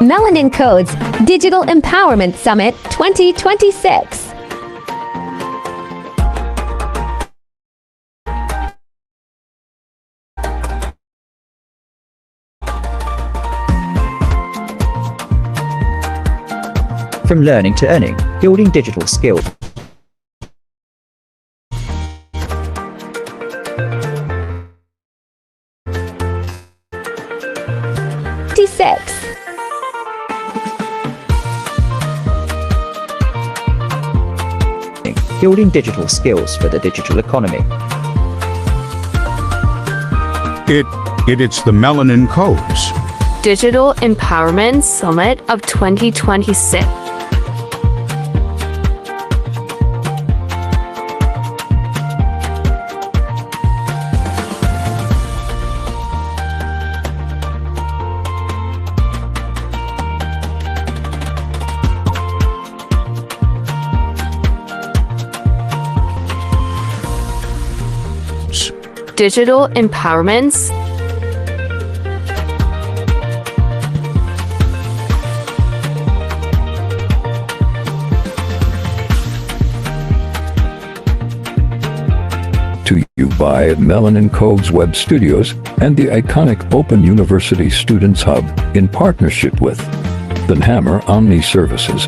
Melanin Code's Digital Empowerment Summit 2026. From learning to earning, building digital skills. Building digital skills for the digital economy. It's the Melanin Codes Digital Empowerment Summit of 2026. Digital empowerments. To you by Melanin Codes Web Studios and the iconic Open University Students Hub in partnership with the Hammer Omni Services.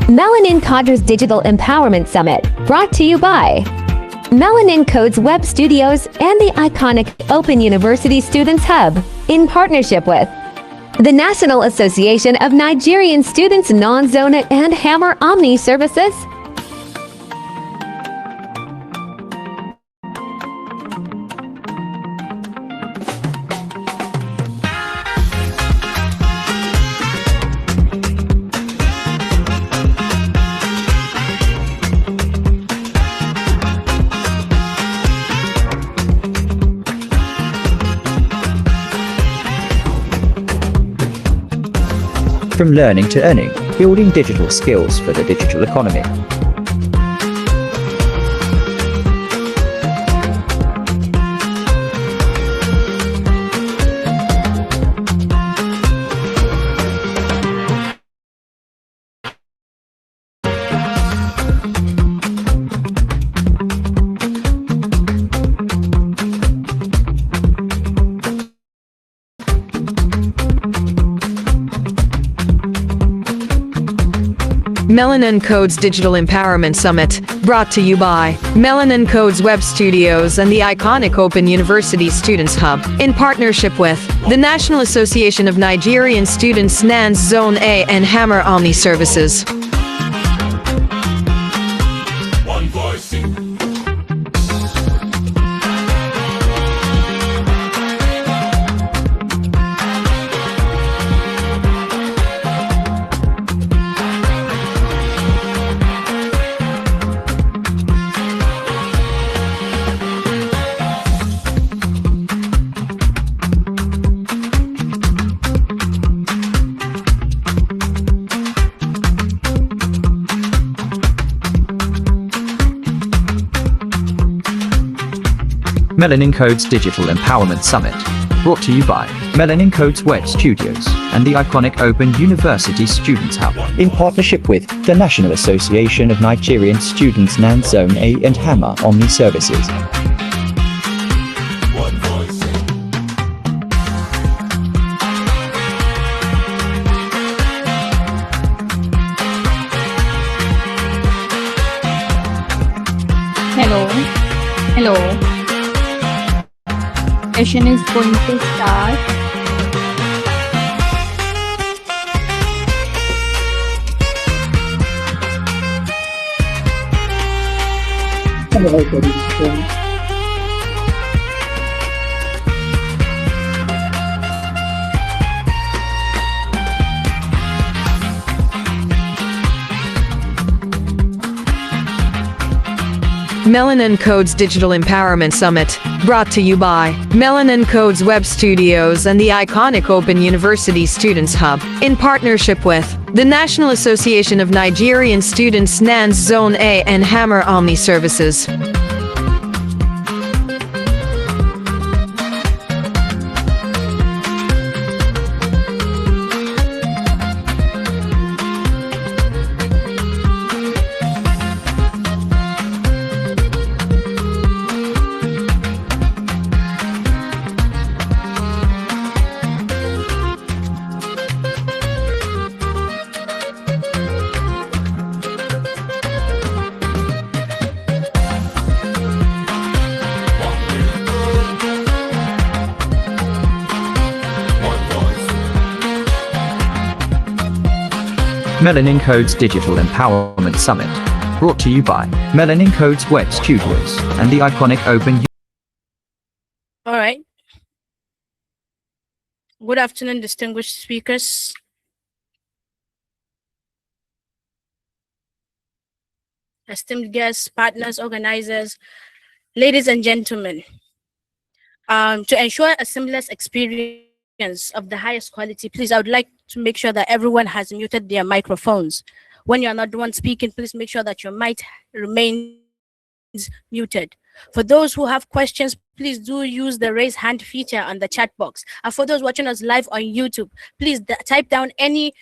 Melanin Code's Digital Empowerment Summit, brought to you by Melanin Codes Web Studios and the iconic Open University Students Hub, in partnership with the National Association of Nigerian Students Non-Zone and Hammer Omni Services. From learning to earning, building digital skills for the digital economy. Melanin Codes Digital Empowerment Summit, brought to you by Melanin Codes Web Studios and the iconic Open University Students Hub, in partnership with the National Association of Nigerian Students NANS Zone A and Hammer Omni Services. Melanin Codes Digital Empowerment Summit, brought to you by Melanin Codes Web Studios and the iconic Open University Students Hub, in partnership with the National Association of Nigerian Students NANS Zone A and Hammer Omni Services. Hello. Session is going to start. Melanin Code's Digital Empowerment Summit, brought to you by Melanin Code's Web Studios and the iconic Open University Students Hub, in partnership with the National Association of Nigerian Students NANS Zone A and Hammer Omni Services. Melanin Code's Digital Empowerment Summit, brought to you by Melanin Code's Web Studios and the iconic Open. All right. Good afternoon, distinguished speakers. Esteemed guests, partners, organizers, ladies and gentlemen. To ensure a seamless experience of the highest quality, please, I would like to make sure that everyone has muted their microphones. When you're not the one speaking, please make sure that your mic remains muted. For those who have questions, please do use the raise hand feature on the chat box. And for those watching us live on YouTube, please type down any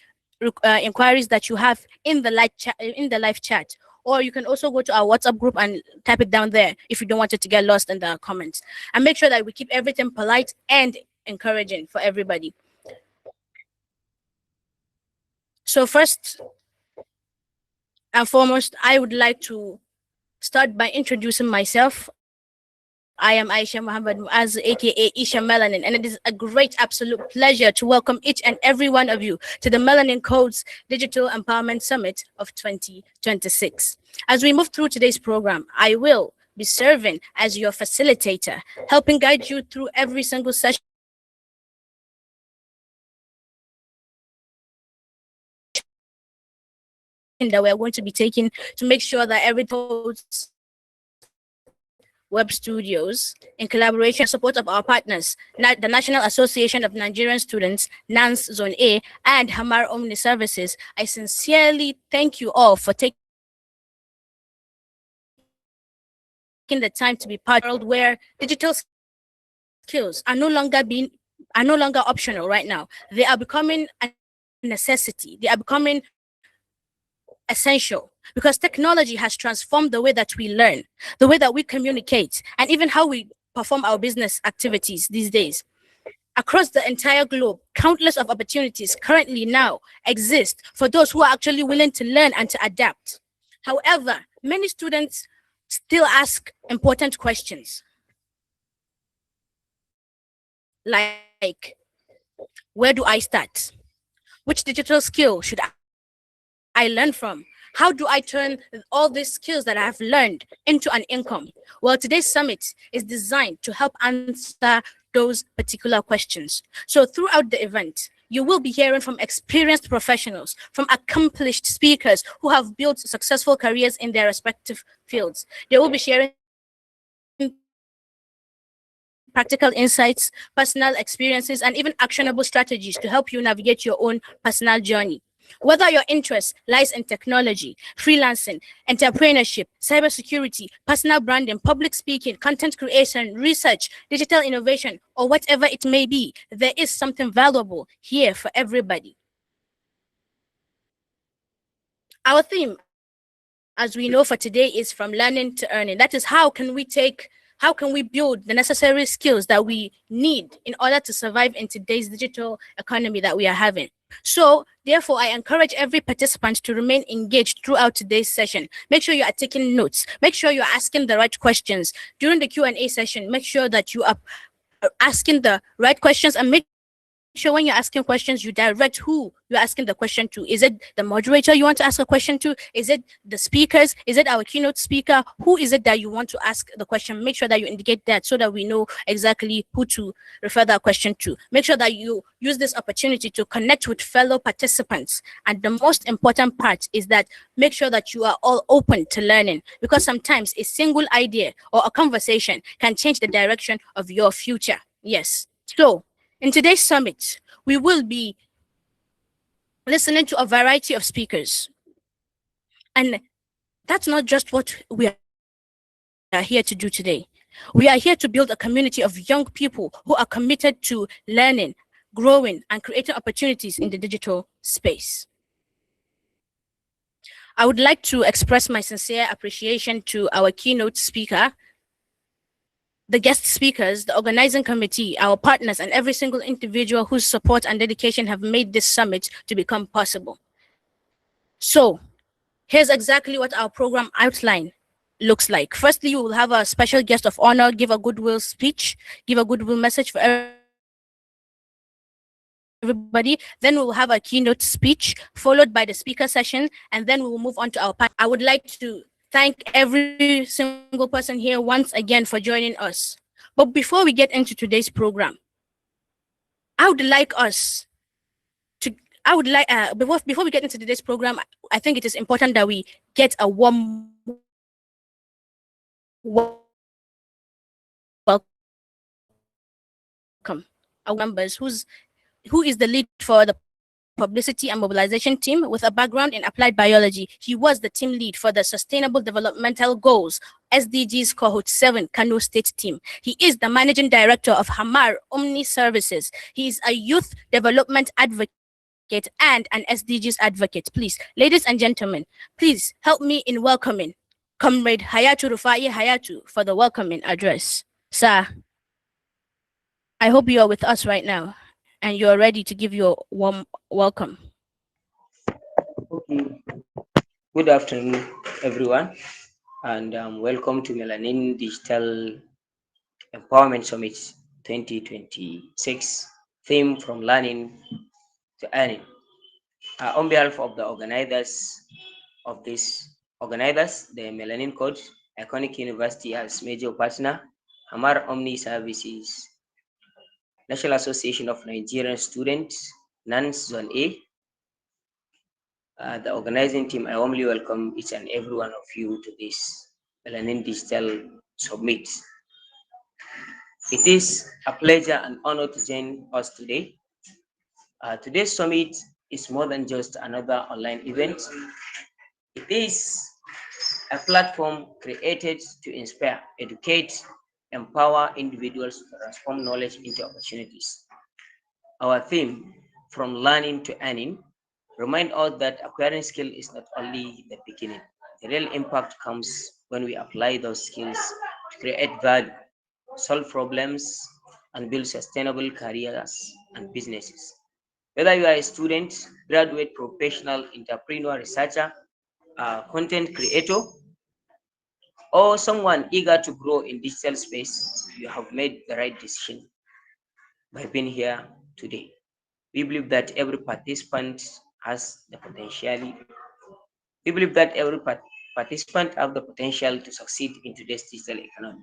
inquiries that you have in the live chat. Or you can also go to our WhatsApp group and type it down there if you don't want it to get lost in the comments. And make sure that we keep everything polite and encouraging for everybody. So first and foremost, I would like to start by introducing myself. I am Aisha Muazu, aka Aisha Melanin, and it is a great absolute pleasure to welcome each and every one of you to the Melanin Code's Digital Empowerment Summit of 2026. As we move through today's program, I will be serving as your facilitator, helping guide you through every single session that we're going to be taking to make sure that every Web Studios, in collaboration and support of our partners, the National Association of Nigerian Students, NANS Zone A, and Hamar Omni Services, I sincerely thank you all for taking the time to be part of a world where digital skills are no longer optional right now. They are becoming a necessity. They are becoming essential because technology has transformed the way that we learn, the way that we communicate, and even how we perform our business activities these days. Across the entire globe, countless of opportunities currently now exist for those who are actually willing to learn and to adapt. However, many students still ask important questions like, where do I start? Which digital skill should I learn from? How do I turn all these skills that I have learned into an income? Well, today's summit is designed to help answer those particular questions. So throughout the event, you will be hearing from experienced professionals, from accomplished speakers who have built successful careers in their respective fields. They will be sharing practical insights, personal experiences, and even actionable strategies to help you navigate your own personal journey. Whether your interest lies in technology, freelancing, entrepreneurship, cybersecurity, personal branding, public speaking, content creation, research, digital innovation, or whatever it may be, there is something valuable here for everybody. Our theme, as we know for today, is from learning to earning. That is, how can we build the necessary skills that we need in order to survive in today's digital economy that we are having. So therefore, I encourage every participant to remain engaged throughout today's session. Make sure you are taking notes. Make sure you're asking the right questions. During the Q&A session, make sure that you are asking the right questions and make sure when you're asking questions, you direct who you're asking the question to. Is it the moderator you want to ask a question to? Is it the speakers? Is it our keynote speaker? Who is it that you want to ask the question? Make sure that you indicate that so that we know exactly who to refer that question to. Make sure that you use this opportunity to connect with fellow participants. And the most important part is that make sure that you are all open to learning, because sometimes a single idea or a conversation can change the direction of your future. Yes. So, in today's summit, we will be listening to a variety of speakers. And that's not just what we are here to do today. We are here to build a community of young people who are committed to learning, growing, and creating opportunities in the digital space. I would like to express my sincere appreciation to our keynote speaker, the guest speakers, the organizing committee, our partners, and every single individual whose support and dedication have made this summit to become possible. So, here's exactly what our program outline looks like. Firstly, we will have a special guest of honor give a goodwill speech, give a goodwill message for everybody. Then we will have a keynote speech followed by the speaker session, and then we will move on to our panel. I would like to thank every single person here once again for joining us. But before we get into today's program, I would like us to, before we get into today's program, I think it is important that we get a warm welcome. Our members, who is the lead for the publicity and mobilization team with a background in applied biology. He was the team lead for the Sustainable Developmental Goals SDGs Cohort 7 Kano State team. He is the managing director of Hamar Omni Services. He is a youth development advocate and an SDGs advocate. Please, ladies and gentlemen, please help me in welcoming Comrade Hayatu Rufai Hayatu for the welcoming address. Sir, I hope you are with us right now and you are ready to give your warm welcome. Okay. Good afternoon, everyone, and welcome to Melanin Digital Empowerment Summit 2026, theme from learning to earning. On behalf of the organizers, the Melanin Code, Iconic University as major partner, Hamar Omni Services, National Association of Nigerian Students, NANS Zone A, the organizing team, I warmly welcome each and every one of you to this Melanin Digital Summit. It is a pleasure and honor to join us today. Today's summit is more than just another online event. It is a platform created to inspire, educate, empower individuals to transform knowledge into opportunities. Our theme, from learning to earning, remind us that acquiring skill is not only the beginning. The real impact comes when we apply those skills to create value, solve problems, and build sustainable careers and businesses. Whether you are a student, graduate, professional, entrepreneur, researcher, content creator, or someone eager to grow in digital space, you have made the right decision by being here today. We believe that every participant has the potential. We believe that every participant have the potential to succeed in today's digital economy.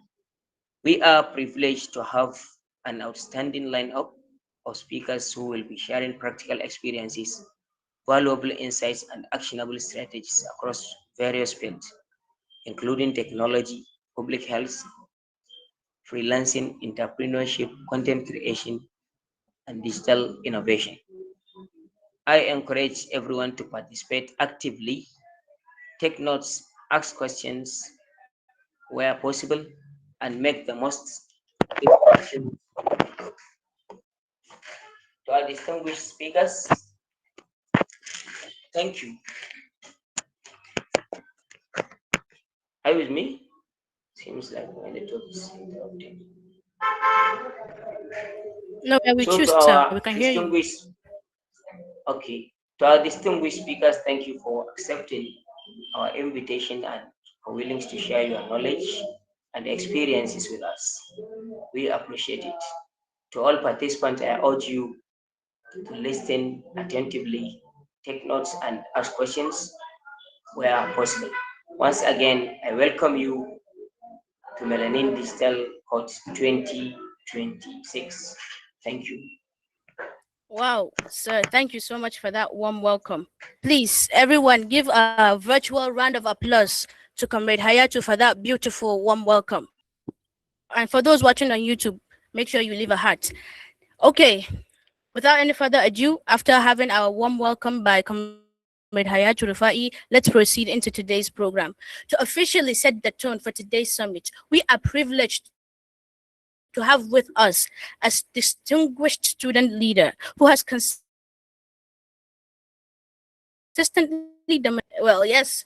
We are privileged to have an outstanding lineup of speakers who will be sharing practical experiences, valuable insights, and actionable strategies across various fields, including technology, public health, freelancing, entrepreneurship, content creation, and digital innovation. I encourage everyone to participate actively, take notes, ask questions where possible, and make the most of the opportunity. To our distinguished speakers, thank you. Are you with me? Seems like my network is interrupted. No, we So choose, to sir. our We can hear you. Okay, to our distinguished speakers, thank you for accepting our invitation and for willing to share your knowledge and experiences with us. We appreciate it. To all participants, I urge you to listen attentively, take notes, and ask questions where possible. Once again, I welcome you to Melanin Digital Coach 2026. Thank you. Wow, sir, thank you so much for that warm welcome. Please, everyone, give a virtual round of applause to Comrade Hayatu for that beautiful warm welcome. And for those watching on YouTube, make sure you leave a heart. Okay, without any further ado, after having our warm welcome by Comrade Hayatu Rufai, let's proceed into today's program. To officially set the tone for today's summit, we are privileged to have with us a distinguished student leader who has consistently well, yes,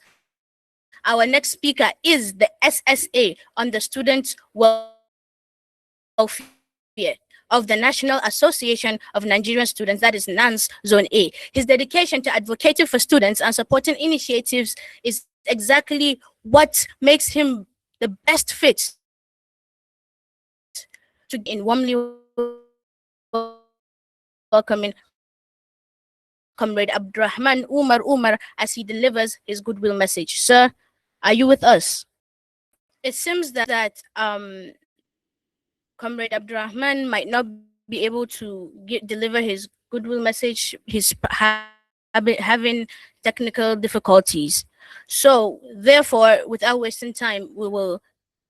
our next speaker is the SSA on the Student Welfare of the National Association of Nigerian Students, that is NANS Zone A. His dedication to advocating for students and supporting initiatives is exactly what makes him the best fit to in warmly welcoming Comrade Abdurrahman Umar as he delivers his goodwill message. Sir, are you with us? It seems that Comrade Abdurrahman might not be able to deliver his goodwill message. He's having technical difficulties. So, therefore, without wasting time, we will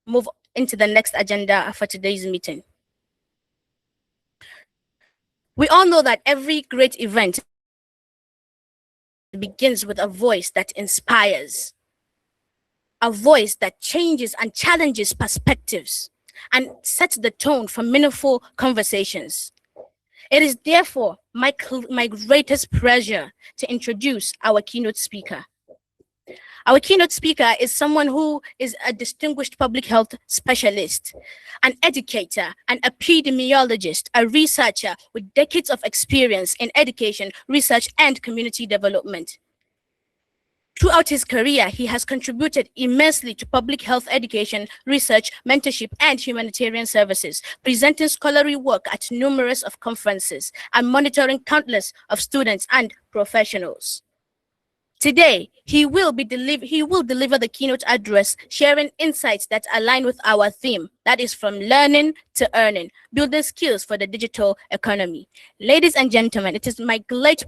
move into the next agenda for today's meeting. We all know that every great event begins with a voice that inspires, a voice that changes and challenges perspectives and sets the tone for meaningful conversations. It is therefore my greatest pleasure to introduce our keynote speaker. Our keynote speaker is someone who is a distinguished public health specialist, an educator, an epidemiologist, a researcher with decades of experience in education, research, and community development. Throughout his career, he has contributed immensely to public health education, research, mentorship, and humanitarian services, presenting scholarly work at numerous of conferences and monitoring countless of students and professionals. Today, he will deliver the keynote address, sharing insights that align with our theme, that is from learning to earning, building skills for the digital economy. Ladies and gentlemen, it is my great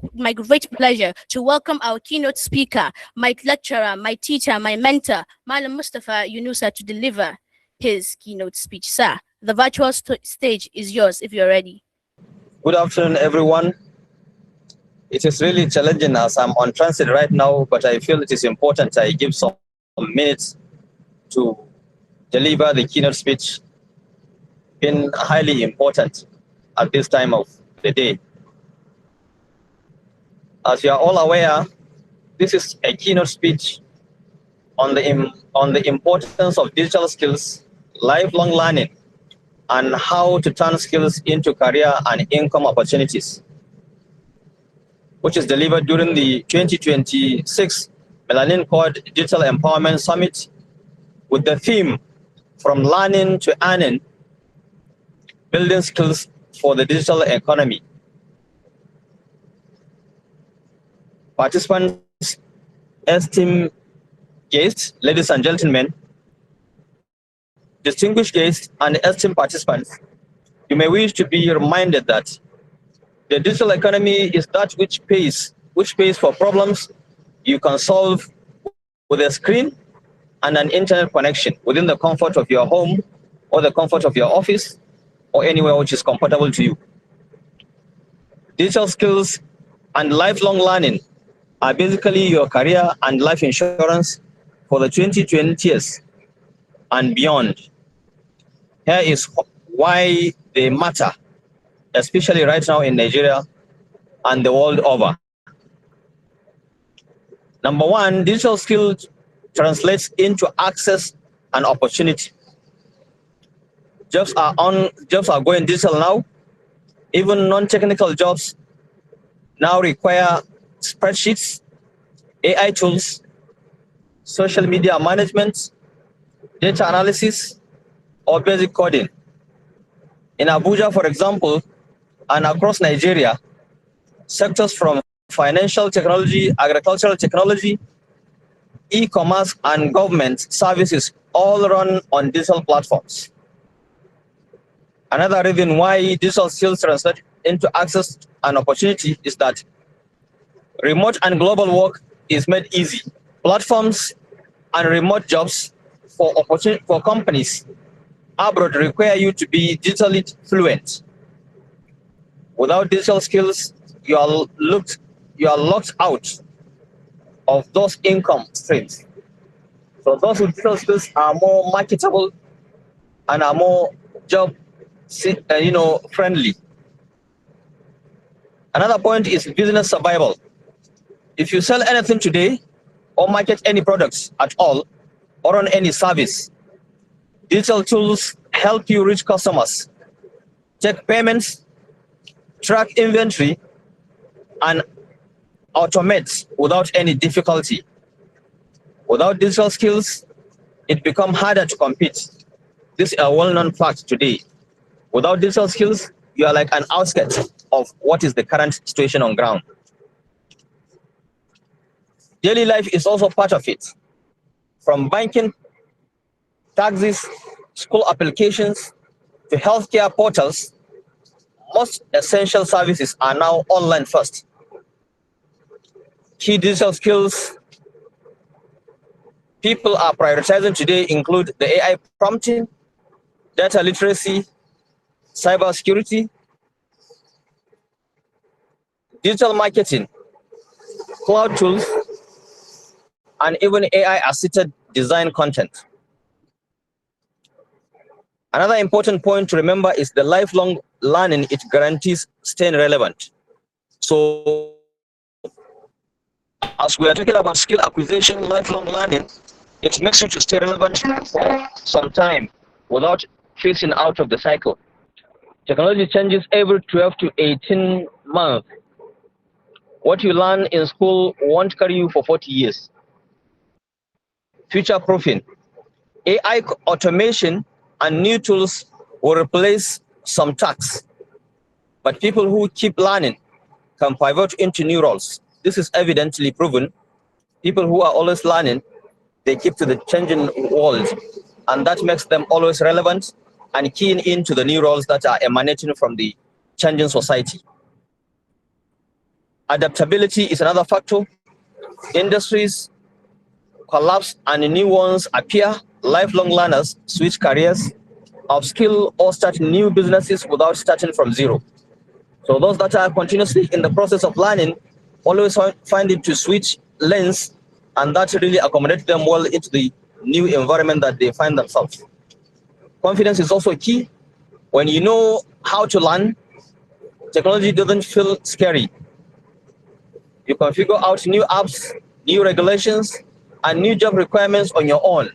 pleasure to welcome our keynote speaker, my lecturer, my teacher, my mentor, Malam Mustafa Yunusa, to deliver his keynote speech. Sir, the virtual stage is yours if you're ready. Good afternoon, everyone. It is really challenging as I'm on transit right now, but I feel it is important I give some minutes to deliver the keynote speech, being highly important at this time of the day. As you are all aware, this is a keynote speech on the importance of digital skills, lifelong learning, and how to turn skills into career and income opportunities, which is delivered during the 2026 Melanin Code Digital Empowerment Summit with the theme From Learning to Earning, Building Skills for the Digital Economy. Participants, esteemed guests, ladies and gentlemen, distinguished guests and esteemed participants, you may wish to be reminded that the digital economy is that which pays for problems you can solve with a screen and an internet connection within the comfort of your home or the comfort of your office or anywhere which is comfortable to you. Digital skills and lifelong learning are basically your career and life insurance for the 2020s and beyond. Here is why they matter, especially right now in Nigeria and the world over. Number one, digital skills translates into access and opportunity. Jobs are going digital now. Even non-technical jobs now require spreadsheets, AI tools, social media management, data analysis, or basic coding. In Abuja, for example, and across Nigeria, sectors from financial technology, agricultural technology, e-commerce, and government services all run on digital platforms. Another reason why digital skills translate into access and opportunity is that remote and global work is made easy. Platforms and remote jobs for companies abroad require you to be digitally fluent. Without digital skills, you are locked out of those income streams. So those with digital skills are more marketable and are more job friendly. Another point is business survival. If you sell anything today or market any products at all or run any service, digital tools help you reach customers, take payments, track inventory, and automate without any difficulty. Without digital skills, it becomes harder to compete. This is a well-known fact today. Without digital skills, you are like an outskirt of what is the current situation on ground. Daily life is also part of it. From banking, taxes, school applications, to healthcare portals, most essential services are now online first. Key digital skills people are prioritizing today include the AI prompting, data literacy, cybersecurity, digital marketing, cloud tools, and even AI-assisted design content. Another important point to remember is the lifelong learning. It guarantees staying relevant. So, as we are talking about skill acquisition, lifelong learning, it makes you to stay relevant for some time without phasing out of the cycle. Technology changes every 12 to 18 months. What you learn in school won't carry you for 40 years. Future proofing. AI automation and new tools will replace some tasks, but people who keep learning can pivot into new roles. This is evidently proven. People who are always learning, they keep to the changing world, and that makes them always relevant and keying into the new roles that are emanating from the changing society. Adaptability is another factor. Industries collapse and new ones appear. Lifelong learners switch careers, upskill, or start new businesses without starting from zero. So those that are continuously in the process of learning always find it to switch lanes, and that really accommodates them well into the new environment that they find themselves. Confidence is also key. When you know how to learn, technology doesn't feel scary. You can figure out new apps, new regulations, and new job requirements on your own.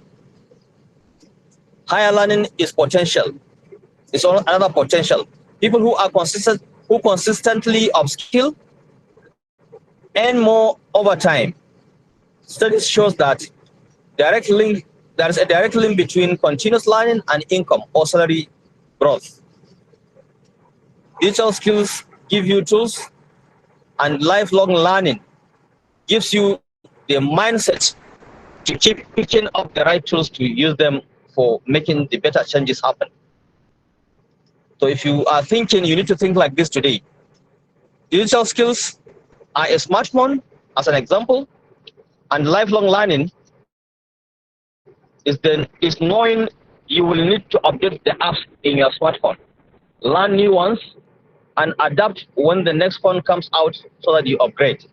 Higher learning is potential. It's another potential. People who are consistently upskill earn more over time. Studies shows that there is a direct link between continuous learning and income or salary growth. Digital skills give you tools, and lifelong learning gives you the mindset to keep picking up the right tools to use them for making the better changes happen. So if you are thinking, you need to think like this today. Digital skills are a smartphone, as an example, and lifelong learning is knowing you will need to update the apps in your smartphone, learn new ones, and adapt when the next phone comes out so that you upgrade.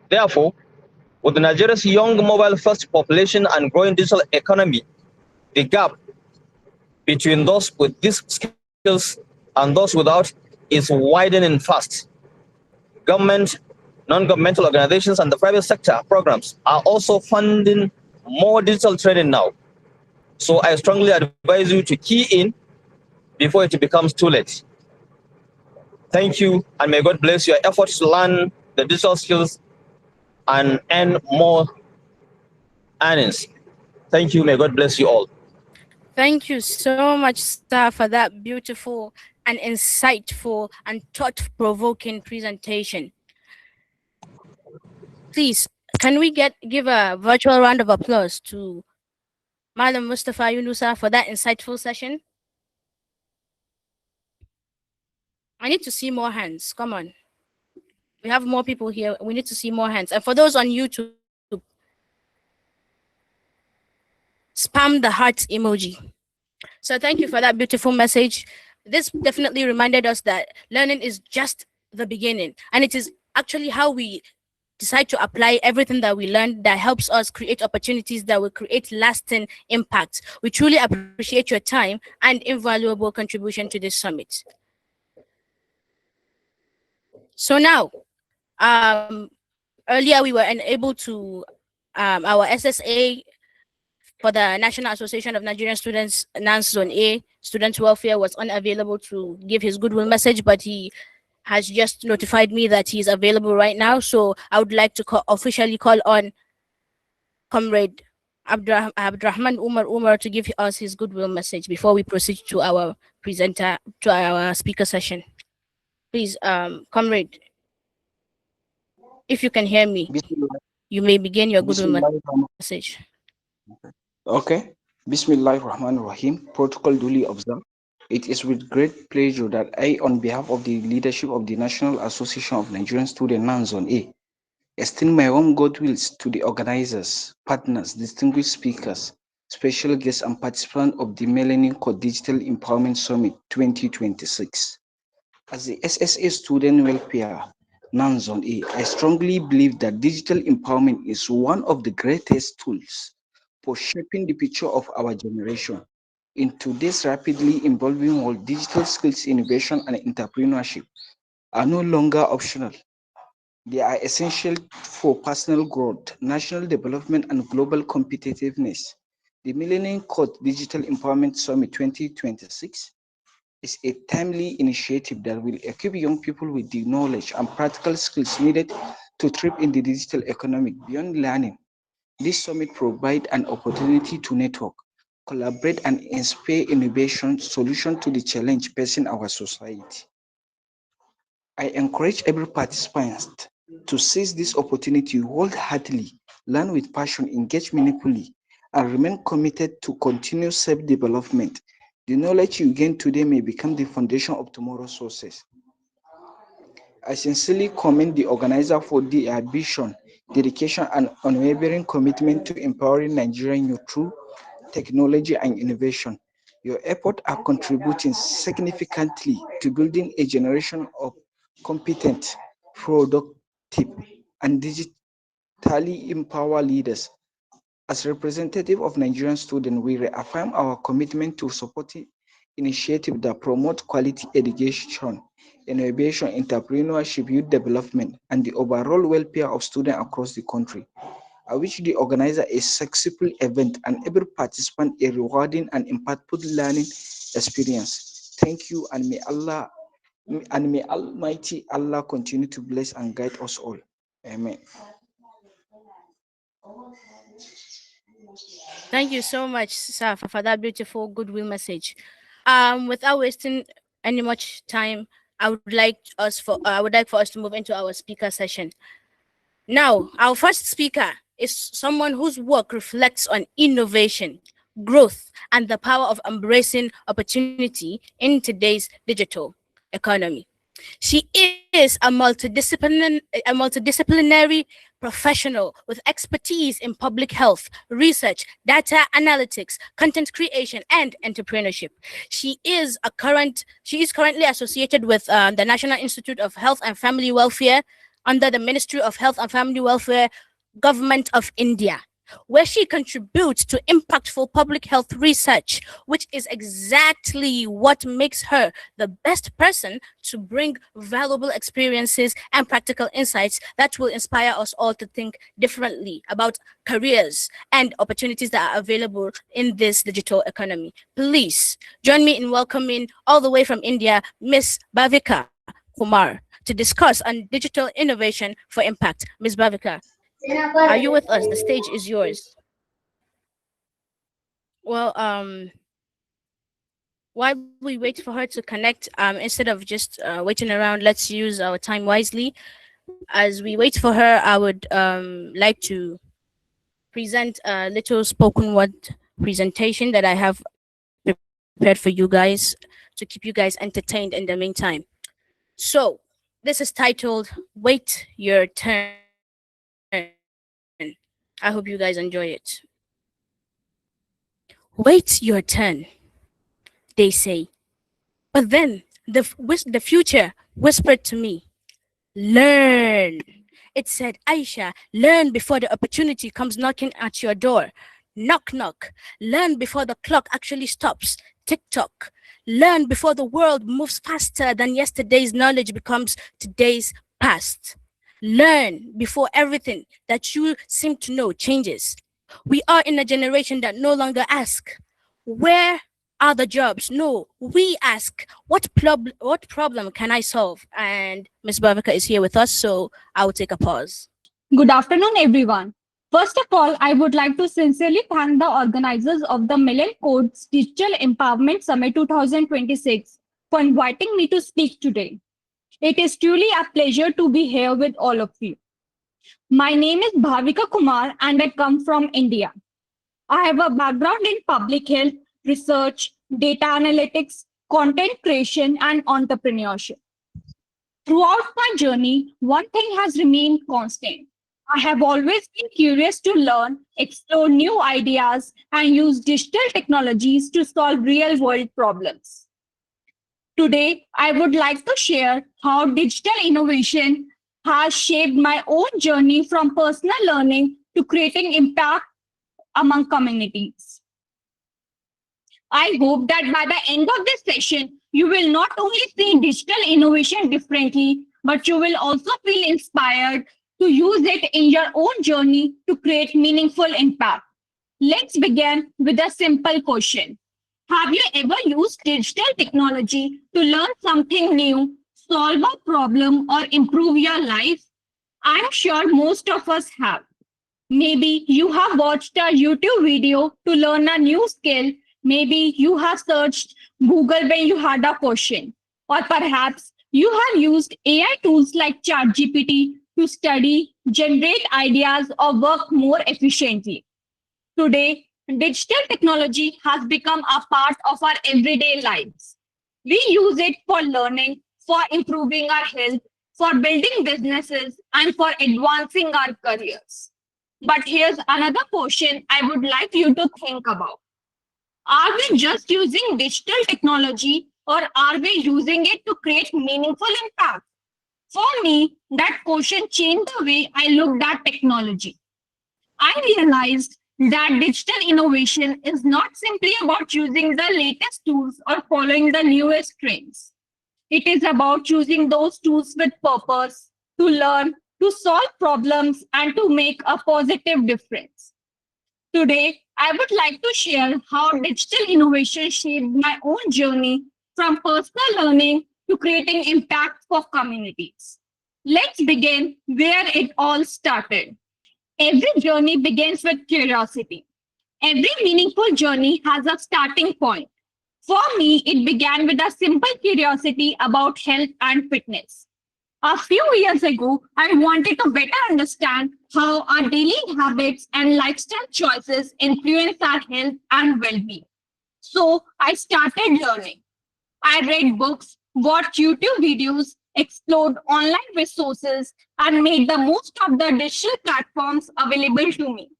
Therefore, with Nigeria's young mobile-first population and growing digital economy, the gap between those with these skills and those without is widening fast. Government, non-governmental organizations, and the private sector programs are also funding more digital training now. So I strongly advise you to key in before it becomes too late. Thank you, and may God bless your efforts to learn the digital skills and earn more earnings. Thank you. May God bless you all. Thank you so much, sir, for that beautiful an insightful and thought-provoking presentation. Please, can we give a virtual round of applause to Malam, Mustapha, Yunusa for that insightful session? I need to see more hands. Come on. We have more people here. We need to see more hands. And for those on YouTube, spam the heart emoji. So thank you for that beautiful message. This definitely reminded us that learning is just the beginning, and it is actually how we decide to apply everything that we learned that helps us create opportunities that will create lasting impact. We truly appreciate your time and invaluable contribution to this summit. So now, earlier we were unable to, our SSA for the National Association of Nigerian Students, NANS Zone A, Student Welfare, was unavailable to give his goodwill message, but he has just notified me that he's available right now. So I would like to officially call on Comrade Abdurrahman Umar to give us his goodwill message before we proceed to our speaker session. Please, Comrade, if you can hear me, you may begin your goodwill message. Okay. Bismillahirrahmanirrahim. Protocol duly observed. It is with great pleasure that I, on behalf of the leadership of the National Association of Nigerian Students, NANS Zone A, extend my warm goodwills to the organizers, partners, distinguished speakers, special guests, and participants of the Melanin Digital Empowerment Summit 2026. As the SSA Student Welfare NANS Zone A, I strongly believe that digital empowerment is one of the greatest tools for shaping the future of our generation. In today's rapidly evolving world, digital skills, innovation, and entrepreneurship are no longer optional. They are essential for personal growth, national development, and global competitiveness. The Millennium Code Digital Empowerment Summit 2026 is a timely initiative that will equip young people with the knowledge and practical skills needed to thrive in the digital economy. Beyond learning, this summit provides an opportunity to network, collaborate, and inspire innovation solutions to the challenge facing our society. I encourage every participant to seize this opportunity wholeheartedly, learn with passion, engage meaningfully, and remain committed to continuous self-development. The knowledge you gain today may become the foundation of tomorrow's success. I sincerely commend the organizer for their vision, dedication, and unwavering commitment to empowering Nigerian youth through technology and innovation. Your efforts are contributing significantly to building a generation of competent, productive, and digitally empowered leaders. As representative of Nigerian students, we reaffirm our commitment to supporting initiatives that promote quality education, innovation, entrepreneurship, youth development, and the overall welfare of students across the country. I wish the organizer a successful event and every participant a rewarding and impactful learning experience. Thank you, and may Almighty Allah continue to bless and guide us all. Amen. Thank you so much, sir, for that beautiful goodwill message. Without wasting any much time, I would like for us to move into our speaker session. Now, our first speaker is someone whose work reflects on innovation, growth, and the power of embracing opportunity in today's digital economy. She is a multidisciplinary professional with expertise in public health, research, data analytics, content creation, and entrepreneurship. She is currently associated with the National Institute of Health and Family Welfare under the Ministry of Health and Family Welfare, Government of India, where she contributes to impactful public health research, which is exactly what makes her the best person to bring valuable experiences and practical insights that will inspire us all to think differently about careers and opportunities that are available in this digital economy. Please join me in welcoming all the way from India, Miss Bhavika Kumar, to discuss on digital innovation for impact. Ms. Bhavika, are you with us? The stage is yours. Well, while we wait for her to connect, instead of just waiting around, let's use our time wisely. As we wait for her, I would like to present a little spoken word presentation that I have prepared for you guys to keep you guys entertained in the meantime. So, this is titled Wait Your Turn. I hope you guys enjoy it. Wait your turn, they say. But then the future whispered to me, learn. It said, Aisha, learn before the opportunity comes knocking at your door. Knock, knock. Learn before the clock actually stops. Tick tock. Learn before the world moves faster than yesterday's knowledge becomes today's past. Learn before everything that you seem to know changes. We are in a generation that no longer ask, where are the jobs? No, we ask, what problem can I solve? And Ms. Bhavika is here with us, so I will take a pause. Good afternoon, everyone. First of all, I would like to sincerely thank the organizers of the Melanin Codes Digital Empowerment Summit 2026 for inviting me to speak today. It is truly a pleasure to be here with all of you. My name is Bhavika Kumar and I come from India. I have a background in public health, research, data analytics, content creation, and entrepreneurship. Throughout my journey, one thing has remained constant. I have always been curious to learn, explore new ideas, and use digital technologies to solve real-world problems. Today, I would like to share how digital innovation has shaped my own journey from personal learning to creating impact among communities. I hope that by the end of this session, you will not only see digital innovation differently, but you will also feel inspired to use it in your own journey to create meaningful impact. Let's begin with a simple question. Have you ever used digital technology to learn something new, solve a problem, or improve your life? I'm sure most of us have. Maybe you have watched a YouTube video to learn a new skill. Maybe you have searched Google when you had a question. Or perhaps you have used AI tools like ChatGPT to study, generate ideas, or work more efficiently. Today, digital technology has become a part of our everyday lives. We use it for learning, for improving our health, for building businesses, and for advancing our careers. But here's another question I would like you to think about. Are we just using digital technology or are we using it to create meaningful impact? For me, that question changed the way I looked at technology. I realized that digital innovation is not simply about using the latest tools or following the newest trends. It is about using those tools with purpose to learn, to solve problems, and to make a positive difference. Today, I would like to share how digital innovation shaped my own journey from personal learning to creating impact for communities. Let's begin where it all started. Every journey begins with curiosity. Every meaningful journey has a starting point. For me, it began with a simple curiosity about health and fitness. A few years ago, I wanted to better understand how our daily habits and lifestyle choices influence our health and well-being. So I started learning. I read books, watched YouTube videos, explored online resources, and made the most of the digital platforms available to me.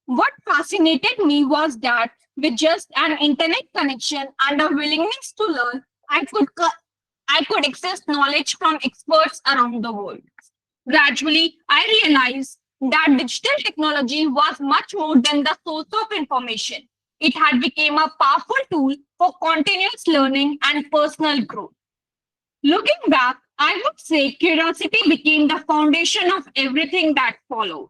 What fascinated me was that with just an internet connection and a willingness to learn, I could access knowledge from experts around the world. Gradually, I realized that digital technology was much more than the source of information. It had become a powerful tool for continuous learning and personal growth. Looking back, I would say curiosity became the foundation of everything that followed.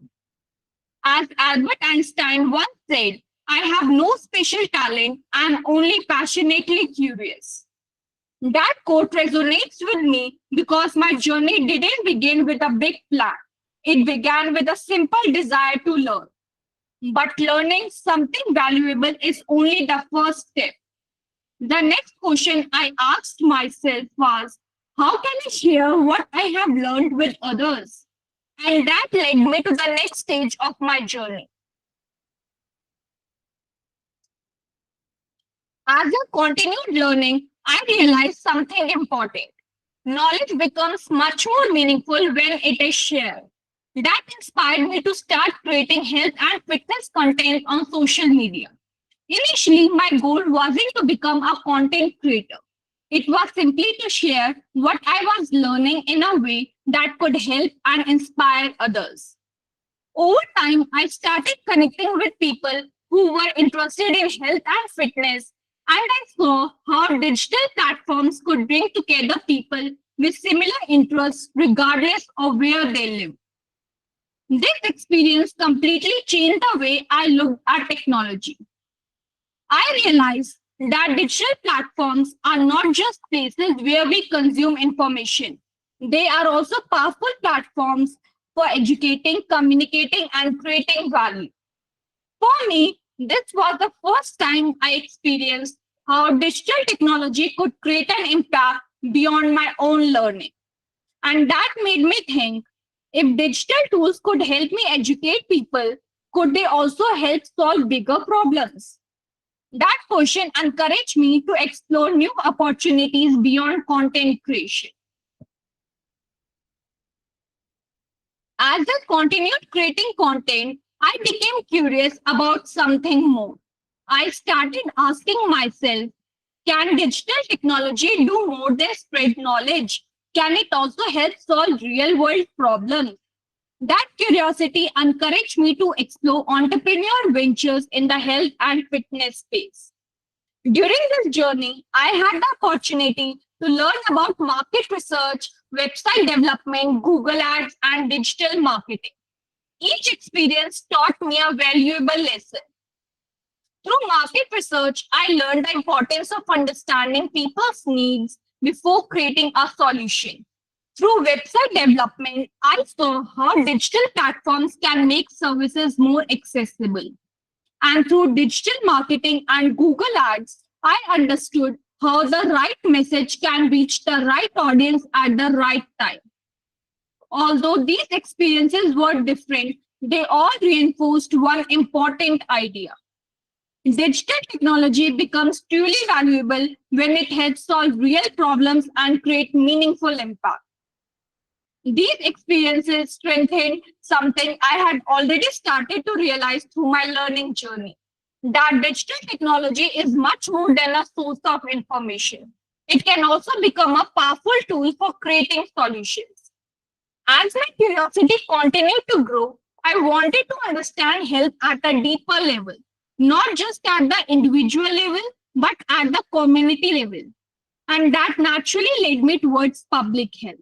As Albert Einstein once said, I have no special talent, I'm only passionately curious. That quote resonates with me because my journey didn't begin with a big plan. It began with a simple desire to learn. But learning something valuable is only the first step. The next question I asked myself was, how can I share what I have learned with others? And that led me to the next stage of my journey. As I continued learning, I realized something important. Knowledge becomes much more meaningful when it is shared. That inspired me to start creating health and fitness content on social media. Initially, my goal wasn't to become a content creator. It was simply to share what I was learning in a way that could help and inspire others. Over time, I started connecting with people who were interested in health and fitness, and I saw how digital platforms could bring together people with similar interests regardless of where they live. This experience completely changed the way I looked at technology. I realized that digital platforms are not just places where we consume information. They are also powerful platforms for educating, communicating, and creating value. For me, this was the first time I experienced how digital technology could create an impact beyond my own learning. And that made me think, if digital tools could help me educate people, could they also help solve bigger problems? That question encouraged me to explore new opportunities beyond content creation. As I continued creating content, I became curious about something more. I started asking myself, can digital technology do more than spread knowledge? Can it also help solve real world problems? That curiosity encouraged me to explore entrepreneurial ventures in the health and fitness space. During this journey, I had the opportunity to learn about market research, website development, Google Ads, and digital marketing. Each experience taught me a valuable lesson. Through market research, I learned the importance of understanding people's needs before creating a solution. Through website development, I saw how digital platforms can make services more accessible. And through digital marketing and Google Ads, I understood how the right message can reach the right audience at the right time. Although these experiences were different, they all reinforced one important idea. Digital technology becomes truly valuable when it helps solve real problems and create meaningful impact. These experiences strengthened something I had already started to realize through my learning journey, that digital technology is much more than a source of information. It can also become a powerful tool for creating solutions. As my curiosity continued to grow, I wanted to understand health at a deeper level, not just at the individual level, but at the community level. And that naturally led me towards public health.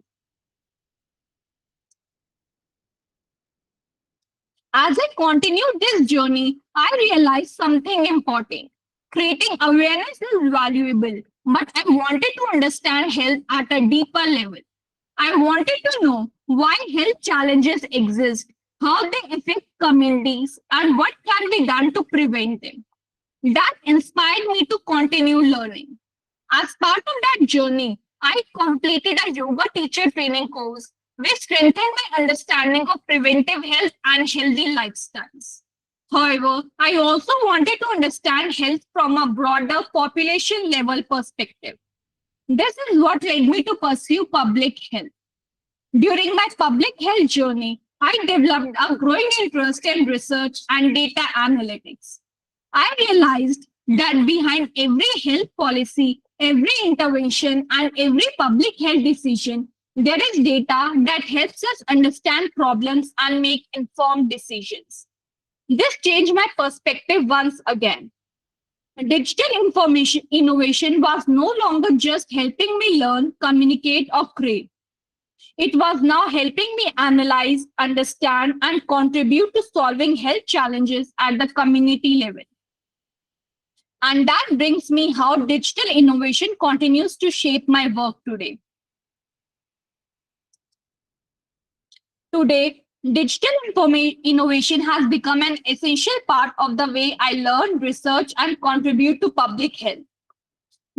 As I continued this journey, I realized something important. Creating awareness is valuable, but I wanted to understand health at a deeper level. I wanted to know why health challenges exist, how they affect communities, and what can be done to prevent them. That inspired me to continue learning. As part of that journey, I completed a yoga teacher training course, which strengthened my understanding of preventive health and healthy lifestyles. However, I also wanted to understand health from a broader population level perspective. This is what led me to pursue public health. During my public health journey, I developed a growing interest in research and data analytics. I realized that behind every health policy, every intervention, and every public health decision, there is data that helps us understand problems and make informed decisions. This changed my perspective once again. Digital information innovation was no longer just helping me learn, communicate, or create. It was now helping me analyze, understand, and contribute to solving health challenges at the community level. And that brings me how digital innovation continues to shape my work today. Today, digital innovation has become an essential part of the way I learn, research, and contribute to public health.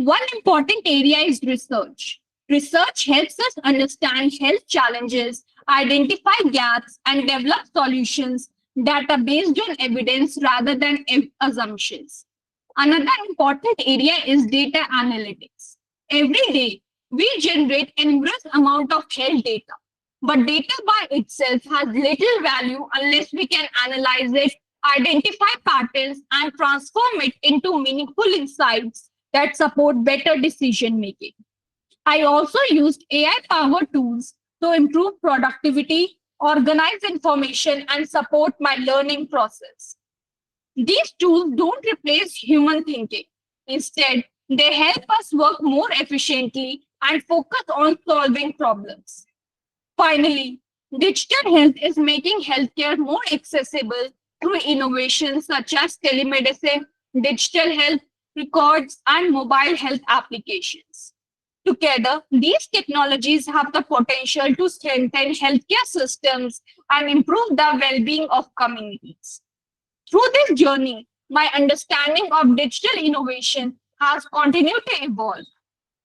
One important area is research. Research helps us understand health challenges, identify gaps, and develop solutions that are based on evidence rather than assumptions. Another important area is data analytics. Every day, we generate enormous amount of health data, but data by itself has little value unless we can analyze it, identify patterns, and transform it into meaningful insights that support better decision making. I also used AI-powered tools to improve productivity, organize information, and support my learning process. These tools don't replace human thinking. Instead, they help us work more efficiently and focus on solving problems. Finally, digital health is making healthcare more accessible through innovations such as telemedicine, digital health records, and mobile health applications. Together, these technologies have the potential to strengthen healthcare systems and improve the well being of communities. Through this journey, my understanding of digital innovation has continued to evolve.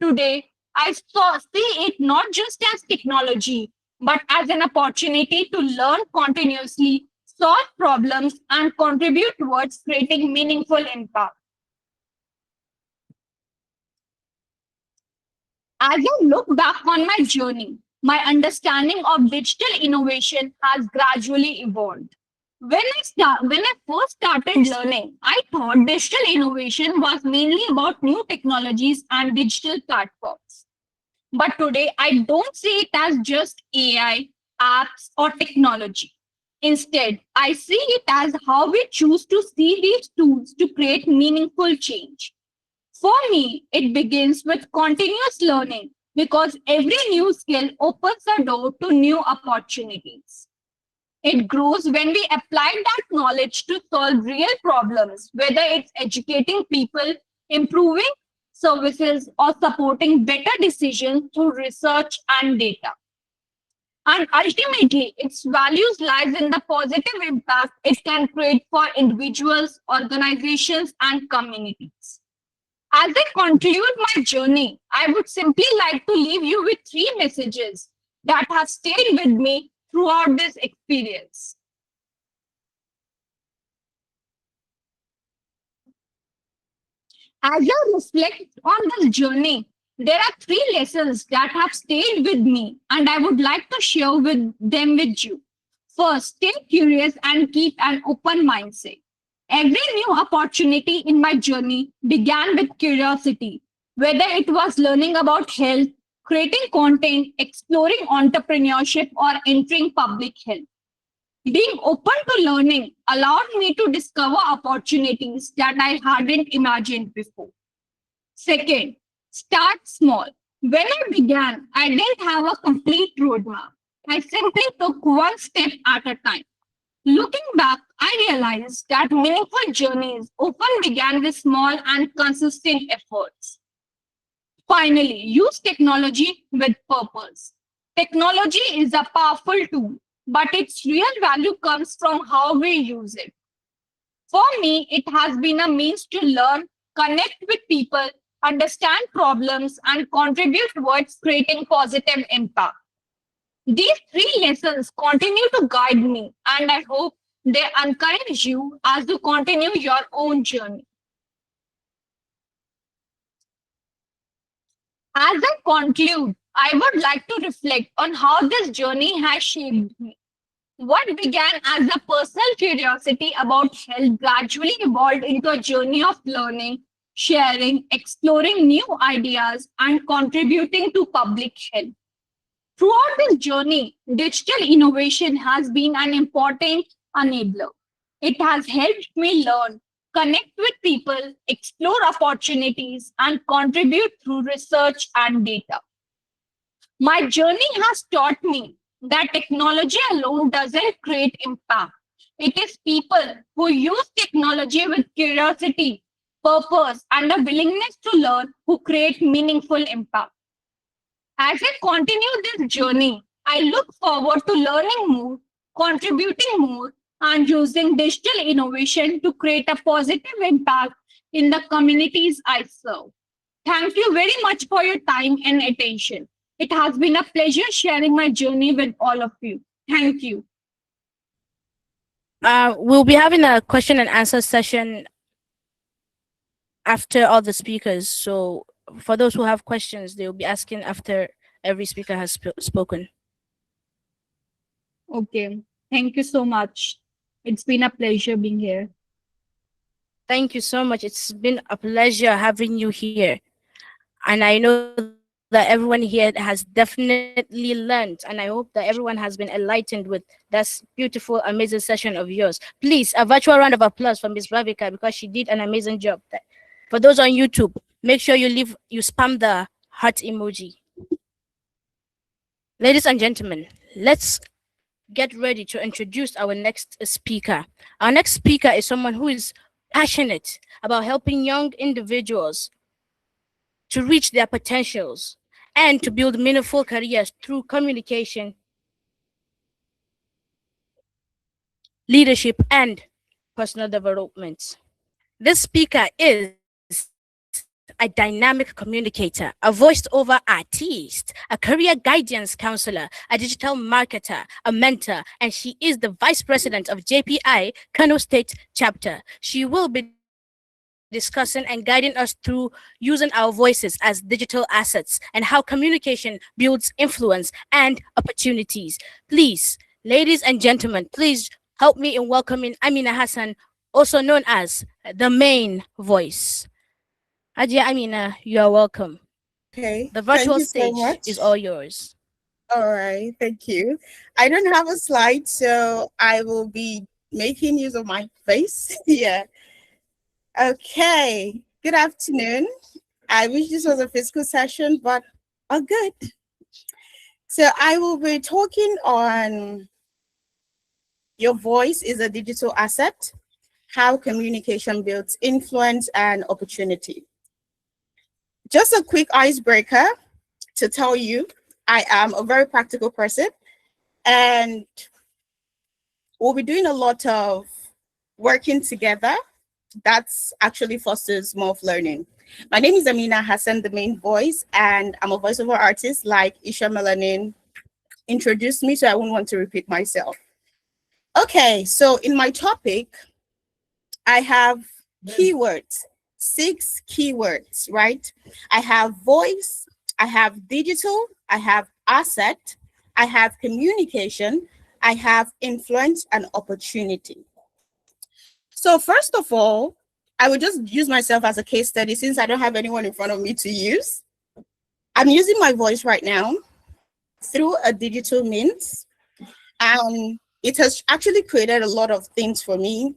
Today, see it not just as technology, but as an opportunity to learn continuously, solve problems, and contribute towards creating meaningful impact. As I look back on my journey, my understanding of digital innovation has gradually evolved. When I first started learning, I thought digital innovation was mainly about new technologies and digital platforms. But today, I don't see it as just AI, apps, or technology. Instead, I see it as how we choose to see these tools to create meaningful change. For me, it begins with continuous learning because every new skill opens the door to new opportunities. It grows when we apply that knowledge to solve real problems, whether it's educating people, improving services, or supporting better decisions through research and data. And ultimately, its values lies in the positive impact it can create for individuals, organizations, and communities. As I conclude my journey, I would simply like to leave you with three messages that have stayed with me throughout this experience. As I reflect on this journey, there are three lessons that have stayed with me, and I would like to share with you. First, stay curious and keep an open mindset. Every new opportunity in my journey began with curiosity, whether it was learning about health, creating content, exploring entrepreneurship, or entering public health. Being open to learning allowed me to discover opportunities that I hadn't imagined before. Second, start small. When I began, I didn't have a complete roadmap. I simply took one step at a time. Looking back, I realized that meaningful journeys often began with small and consistent efforts. Finally, use technology with purpose. Technology is a powerful tool, but its real value comes from how we use it. For me, it has been a means to learn, connect with people, understand problems, and contribute towards creating positive impact. These three lessons continue to guide me, and I hope they encourage you as you continue your own journey. As I conclude, I would like to reflect on how this journey has shaped me. What began as a personal curiosity about health gradually evolved into a journey of learning, sharing, exploring new ideas, and contributing to public health. Throughout this journey, digital innovation has been an important enabler. It has helped me learn, connect with people, explore opportunities, and contribute through research and data. My journey has taught me that technology alone doesn't create impact. It is people who use technology with curiosity, purpose, and a willingness to learn who create meaningful impact. As I continue this journey, I look forward to learning more, contributing more, and using digital innovation to create a positive impact in the communities I serve. Thank you very much for your time and attention. It has been a pleasure sharing my journey with all of you. Thank you. We'll be having a question and answer session after all the speakers. So for those who have questions, they will be asking after every speaker has spoken. Okay. Thank you so much. It's been a pleasure being here. Thank you so much. It's been a pleasure having you here. And I know that everyone here has definitely learned. And I hope that everyone has been enlightened with this beautiful, amazing session of yours. Please, a virtual round of applause for Miss Bhavika because she did an amazing job. For those on YouTube, make sure you spam the heart emoji. Ladies and gentlemen, let's get ready to introduce our next speaker. Our next speaker is someone who is passionate about helping young individuals to reach their potentials and to build meaningful careers through communication, leadership, and personal development. This speaker is a dynamic communicator, a voice-over artist, a career guidance counselor, a digital marketer, a mentor, and she is the vice president of JPI Kano State Chapter. She will be discussing and guiding us through using our voices as digital assets and how communication builds influence and opportunities. Please, ladies and gentlemen, please help me in welcoming Amina Hassan, also known as the main voice. Ajia Amina, you are welcome. Okay. The virtual Thank you so stage is all yours. All right. Thank you. I don't have a slide, so I will be making use of my face. Yeah. Okay. Good afternoon. I wish this was a physical session, but good. So I will be talking on your voice is a digital asset, how communication builds influence and opportunity. Just a quick icebreaker to tell you, I am a very practical person and we'll be doing a lot of working together. That's actually fosters more of learning. My name is Amina Hassan, the main voice, and I'm a voiceover artist like Aisha Melanin introduced me, so I won't want to repeat myself. Okay, so in my topic, I have keywords, 6 keywords, right? I have voice, I have digital, I have asset, I have communication, I have influence and opportunity. So first of all, I would just use myself as a case study since I don't have anyone in front of me to use. I'm using my voice right now through a digital means, and it has actually created a lot of things for me,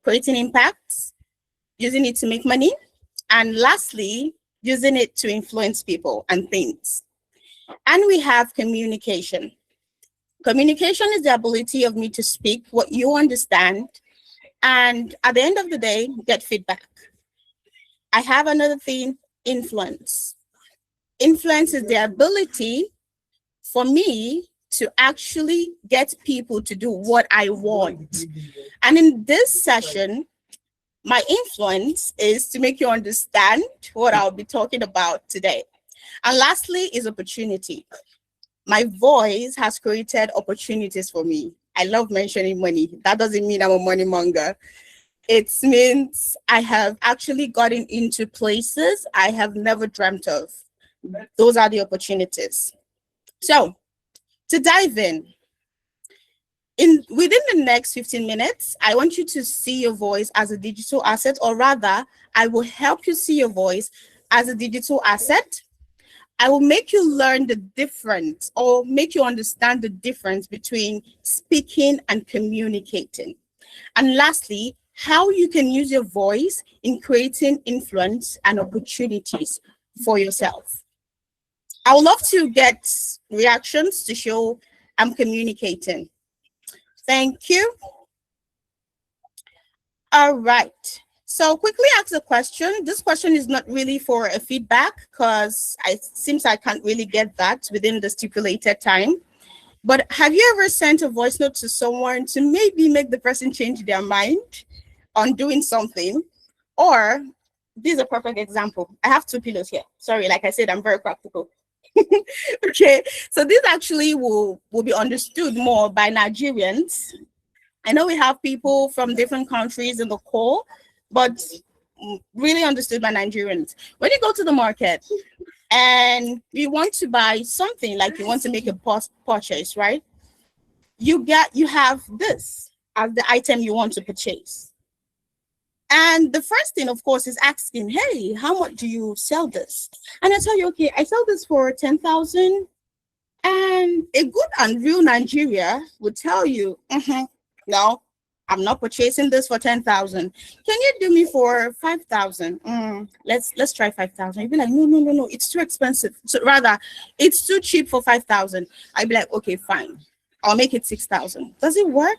creating impacts, using it to make money, and lastly, using it to influence people and things. And we have communication. Communication is the ability of me to speak what you understand, and at the end of the day, get feedback. I have another thing, influence. Influence is the ability for me to actually get people to do what I want. And in this session, my influence is to make you understand what I'll be talking about today. And lastly is opportunity. My voice has created opportunities for me. I love mentioning money. That doesn't mean I'm a money monger. It means I have actually gotten into places I have never dreamt of. Those are the opportunities. So to dive in, within the next 15 minutes, I want you to see your voice as a digital asset, or rather, I will help you see your voice as a digital asset. I will make you learn the difference or make you understand the difference between speaking and communicating. And lastly, how you can use your voice in creating influence and opportunities for yourself. I would love to get reactions to show I'm communicating. Thank you. All right. So quickly ask a question. This question is not really for a feedback because it seems I can't really get that within the stipulated time. But have you ever sent a voice note to someone to maybe make the person change their mind on doing something? Or this is a perfect example. I have two pillows here. Sorry, like I said, I'm very practical. Okay, so this actually will be understood more by Nigerians. I know we have people from different countries in the call, but really understood by Nigerians. When you go to the market and you want to buy something, like you want to make a purchase, right? You have this as the item you want to purchase. And the first thing, of course, is asking, hey, how much do you sell this? And I tell you, okay, I sell this for 10,000. And a good and real Nigeria would tell you, no, I'm not purchasing this for 10,000. Can you do me for 5,000? Let's try 5,000. You'd be like, no, it's too expensive. So rather, it's too cheap for 5,000. I'd be like, okay, fine. I'll make it 6,000. Does it work?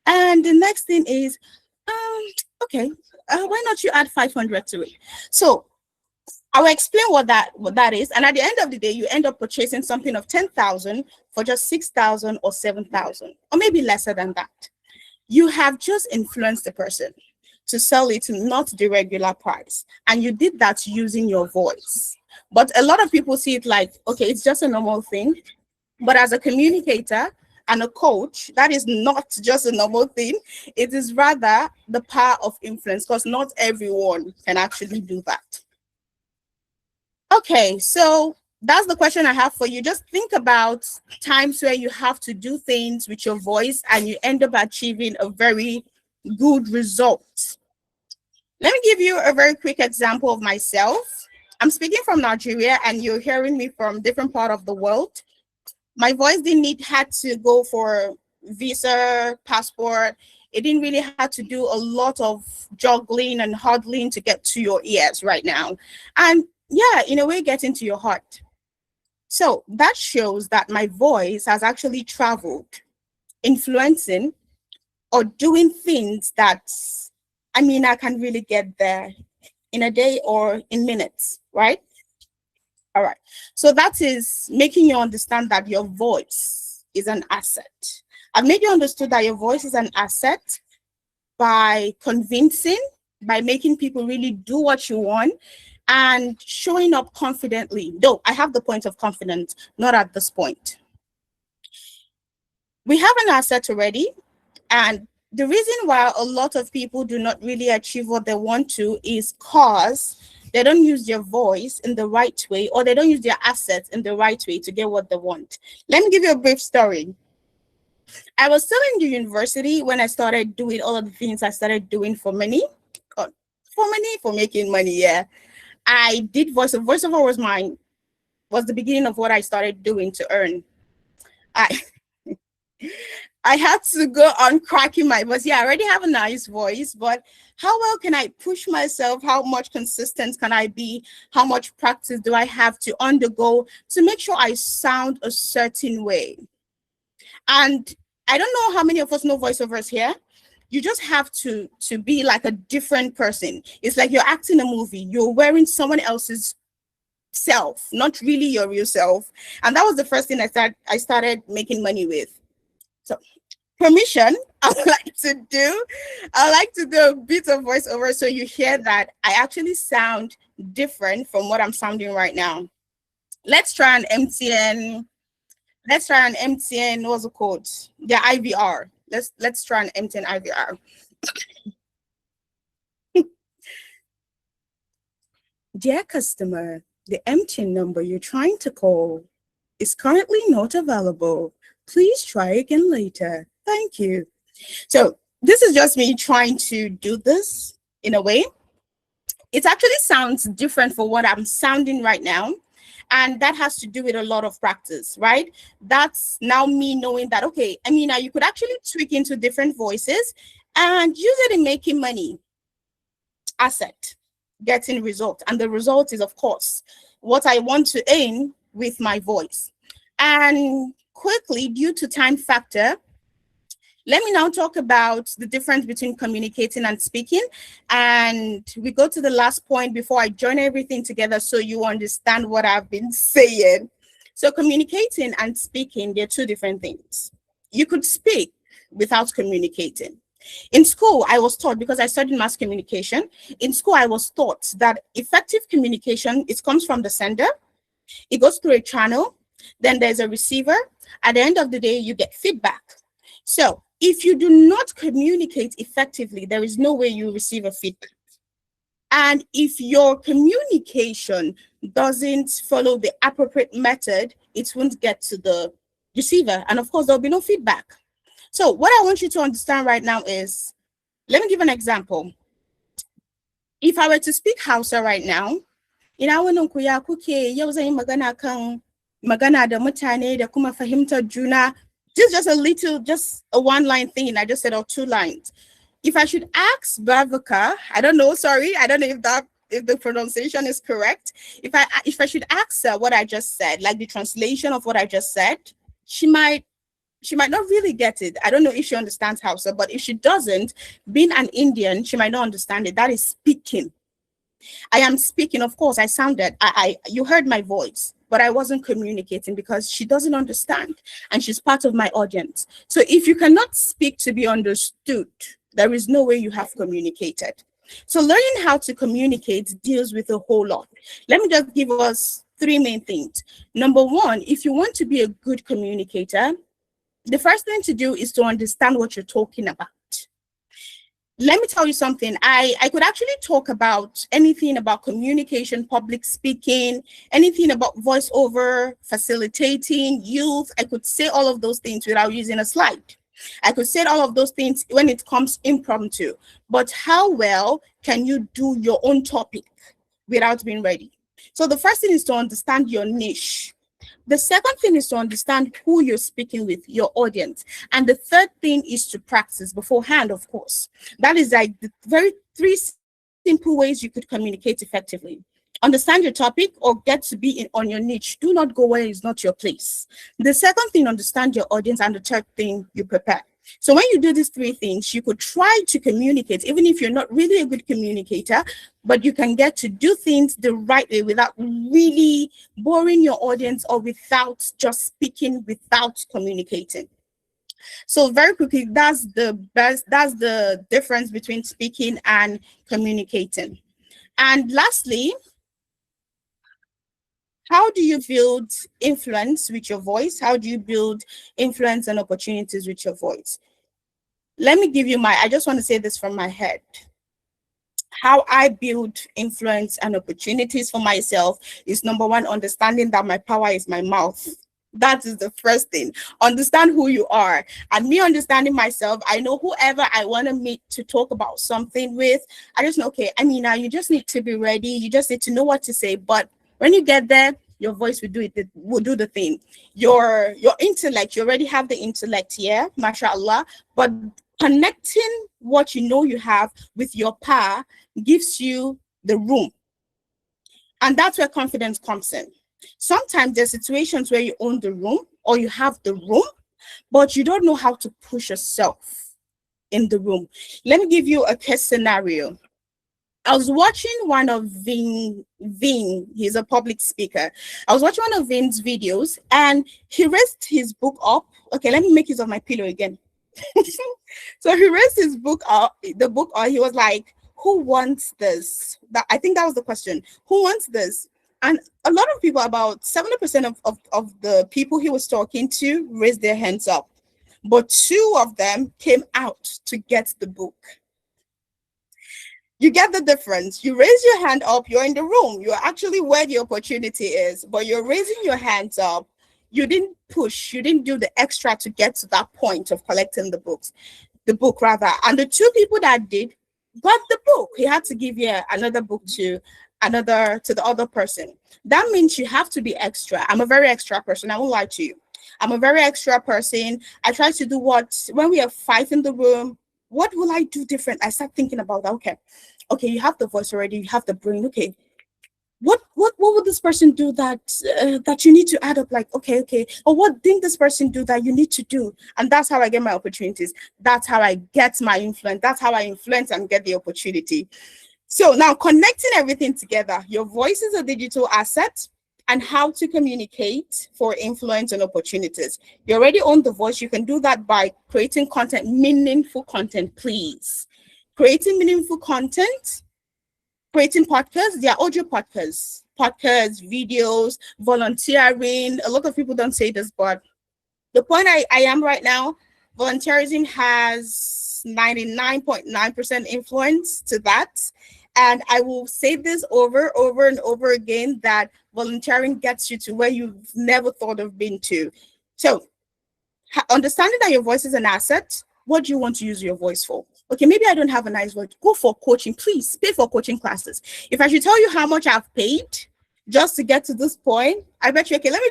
And the next thing is, okay, why not you add 500 to it? So I will explain what that is. And at the end of the day, you end up purchasing something of 10,000 for just 6,000 or 7,000, or maybe lesser than that. You have just influenced the person to sell it not the regular price. And you did that using your voice. But a lot of people see it like, okay, it's just a normal thing. But as a communicator and a coach, that is not just a normal thing. It is rather the power of influence, because not everyone can actually do that. Okay, so that's the question I have for you. Just think about times where you have to do things with your voice and you end up achieving a very good result. Let me give you a very quick example of myself. I'm speaking from Nigeria and you're hearing me from different part of the world. My voice had to go for visa, passport. It didn't really have to do a lot of juggling and huddling to get to your ears right now. And yeah, in a way, get into your heart. So that shows that my voice has actually traveled, influencing or doing things that, I mean, I can really get there in a day or in minutes, right? All right. So that is making you understand that your voice is an asset. I've made you understood that your voice is an asset by convincing, by making people really do what you want, and showing up confidently. Though I have the point of confidence, not at this point. We have an asset already. And the reason why a lot of people do not really achieve what they want to is because they don't use their voice in the right way, or they don't use their assets in the right way to get what they want. Let me give you a brief story. I was still in the university when I started doing all of the things I started doing for money. For making money, yeah. I did voiceover. Voiceover was the beginning of what I started doing to earn. I had to go on cracking my voice. Yeah, I already have a nice voice, but how well can I push myself? How much consistent can I be? How much practice do I have to undergo to make sure I sound a certain way? And I don't know how many of us know voiceovers here. You just have to be like a different person. It's like you're acting a movie. You're wearing someone else's self, not really your real self. And that was the first thing I started making money with. So permission, I like to do a bit of voiceover so you hear that I actually sound different from what I'm sounding right now. Let's try an MTN. What's it called? The IVR. Let's try an MTN IVR. Dear customer, the MTN number you're trying to call is currently not available. Please try again later. Thank you. So this is just me trying to do this in a way. It actually sounds different for what I'm sounding right now. And that has to do with a lot of practice, right? That's now me knowing that, okay, Amina, you could actually tweak into different voices and use it in making money. Asset, getting result. And the result is, of course, what I want to aim with my voice. And quickly, due to time factor, let me now talk about the difference between communicating and speaking. And we go to the last point before I join everything together so you understand what I've been saying. So communicating and speaking, they're two different things. You could speak without communicating. In school, I was taught, because I studied mass communication, in school, I was taught that effective communication, it comes from the sender, it goes through a channel, then there's a receiver. At the end of the day, you get feedback. So if you do not communicate effectively, there is no way you receive a feedback. And if your communication doesn't follow the appropriate method, it won't get to the receiver. And of course, there'll be no feedback. So what I want you to understand right now is, let me give an example. If I were to speak Hausa right now, magana da mutane da kuma fahimtar juna, just a one-line thing. I just said, or 2 lines. If I should ask Bhavika, I don't know if the pronunciation is correct. If I should ask her what I just said, like the translation of what I just said, she might not really get it. I don't know if she understands Hausa, but if she doesn't, being an Indian, she might not understand it. That is speaking. I am speaking, of course, I sounded, you heard my voice, but I wasn't communicating because she doesn't understand and she's part of my audience. So if you cannot speak to be understood, there is no way you have communicated. So learning how to communicate deals with a whole lot. Let me just give us 3 main things. Number 1, if you want to be a good communicator, the first thing to do is to understand what you're talking about. Let me tell you something. I could actually talk about anything about communication, public speaking, anything about voiceover, facilitating, youth. I could say all of those things without using a slide. I could say all of those things when it comes impromptu. But how well can you do your own topic without being ready? So the first thing is to understand your niche. The second thing is to understand who you're speaking with, your audience. And the third thing is to practice beforehand, of course. That is like the 3 simple ways you could communicate effectively. Understand your topic or get to be on your niche. Do not go where is not your place. The second thing, understand your audience. And the third thing, you prepare. So when you do these 3 things, you could try to communicate, even if you're not really a good communicator, but you can get to do things the right way without really boring your audience or without just speaking without communicating. So very quickly, that's the difference between speaking and communicating. And lastly, how do you build influence with your voice? How do you build influence and opportunities with your voice? Let me give you I just want to say this from my head. How I build influence and opportunities for myself is, number 1, understanding that my power is my mouth. That is the first thing. Understand who you are. And me understanding myself, I know whoever I want to meet to talk about something with, I just know, okay, Amina, you just need to be ready. You just need to know what to say. But when you get there, your voice will do the thing. Your intellect, you already have the intellect here, mashallah, but connecting what you know you have with your power gives you the room. And that's where confidence comes in. Sometimes there's situations where you own the room or you have the room, but you don't know how to push yourself in the room. Let me give you a case scenario. I was watching one of Vin, he's a public speaker. I was watching one of Vin's videos and he raised his book up. Okay, let me make use of my pillow again. So he raised his book up, he was like, who wants this? I think that was the question. Who wants this? And a lot of people, about 70% of the people he was talking to raised their hands up. But 2 of them came out to get the book. You get the difference. You raise your hand up, you're in the room. You're actually where the opportunity is, but you're raising your hands up. You didn't push, you didn't do the extra to get to that point of collecting the book. And the 2 people that did got the book. He had to give another book to the other person. That means you have to be extra. I'm a very extra person. I won't lie to you. I'm a very extra person. I try to do when we are 5 in the room, what will I do different? I start thinking about that. Okay, you have the voice already, you have the brain. Okay, what would this person do that you need to add up? Like, okay, or what didn't this person do that you need to do? And that's how I get my opportunities. That's how I get my influence. That's how I influence and get the opportunity. So now connecting everything together, your voice is a digital asset and how to communicate for influence and opportunities. You already own the voice. You can do that by creating content, meaningful content, please. Creating meaningful content, creating podcasts. There are audio podcasts, videos, volunteering. A lot of people don't say this, but the point I am right now, volunteerism has 99.9% influence to that. And I will say this over and over again, that volunteering gets you to where you've never thought of being to. So understanding that your voice is an asset, what do you want to use your voice for? Okay, maybe I don't have a nice voice. Go for coaching, please. Pay for coaching classes. If I should tell you how much I've paid just to get to this point, I bet you, okay, let me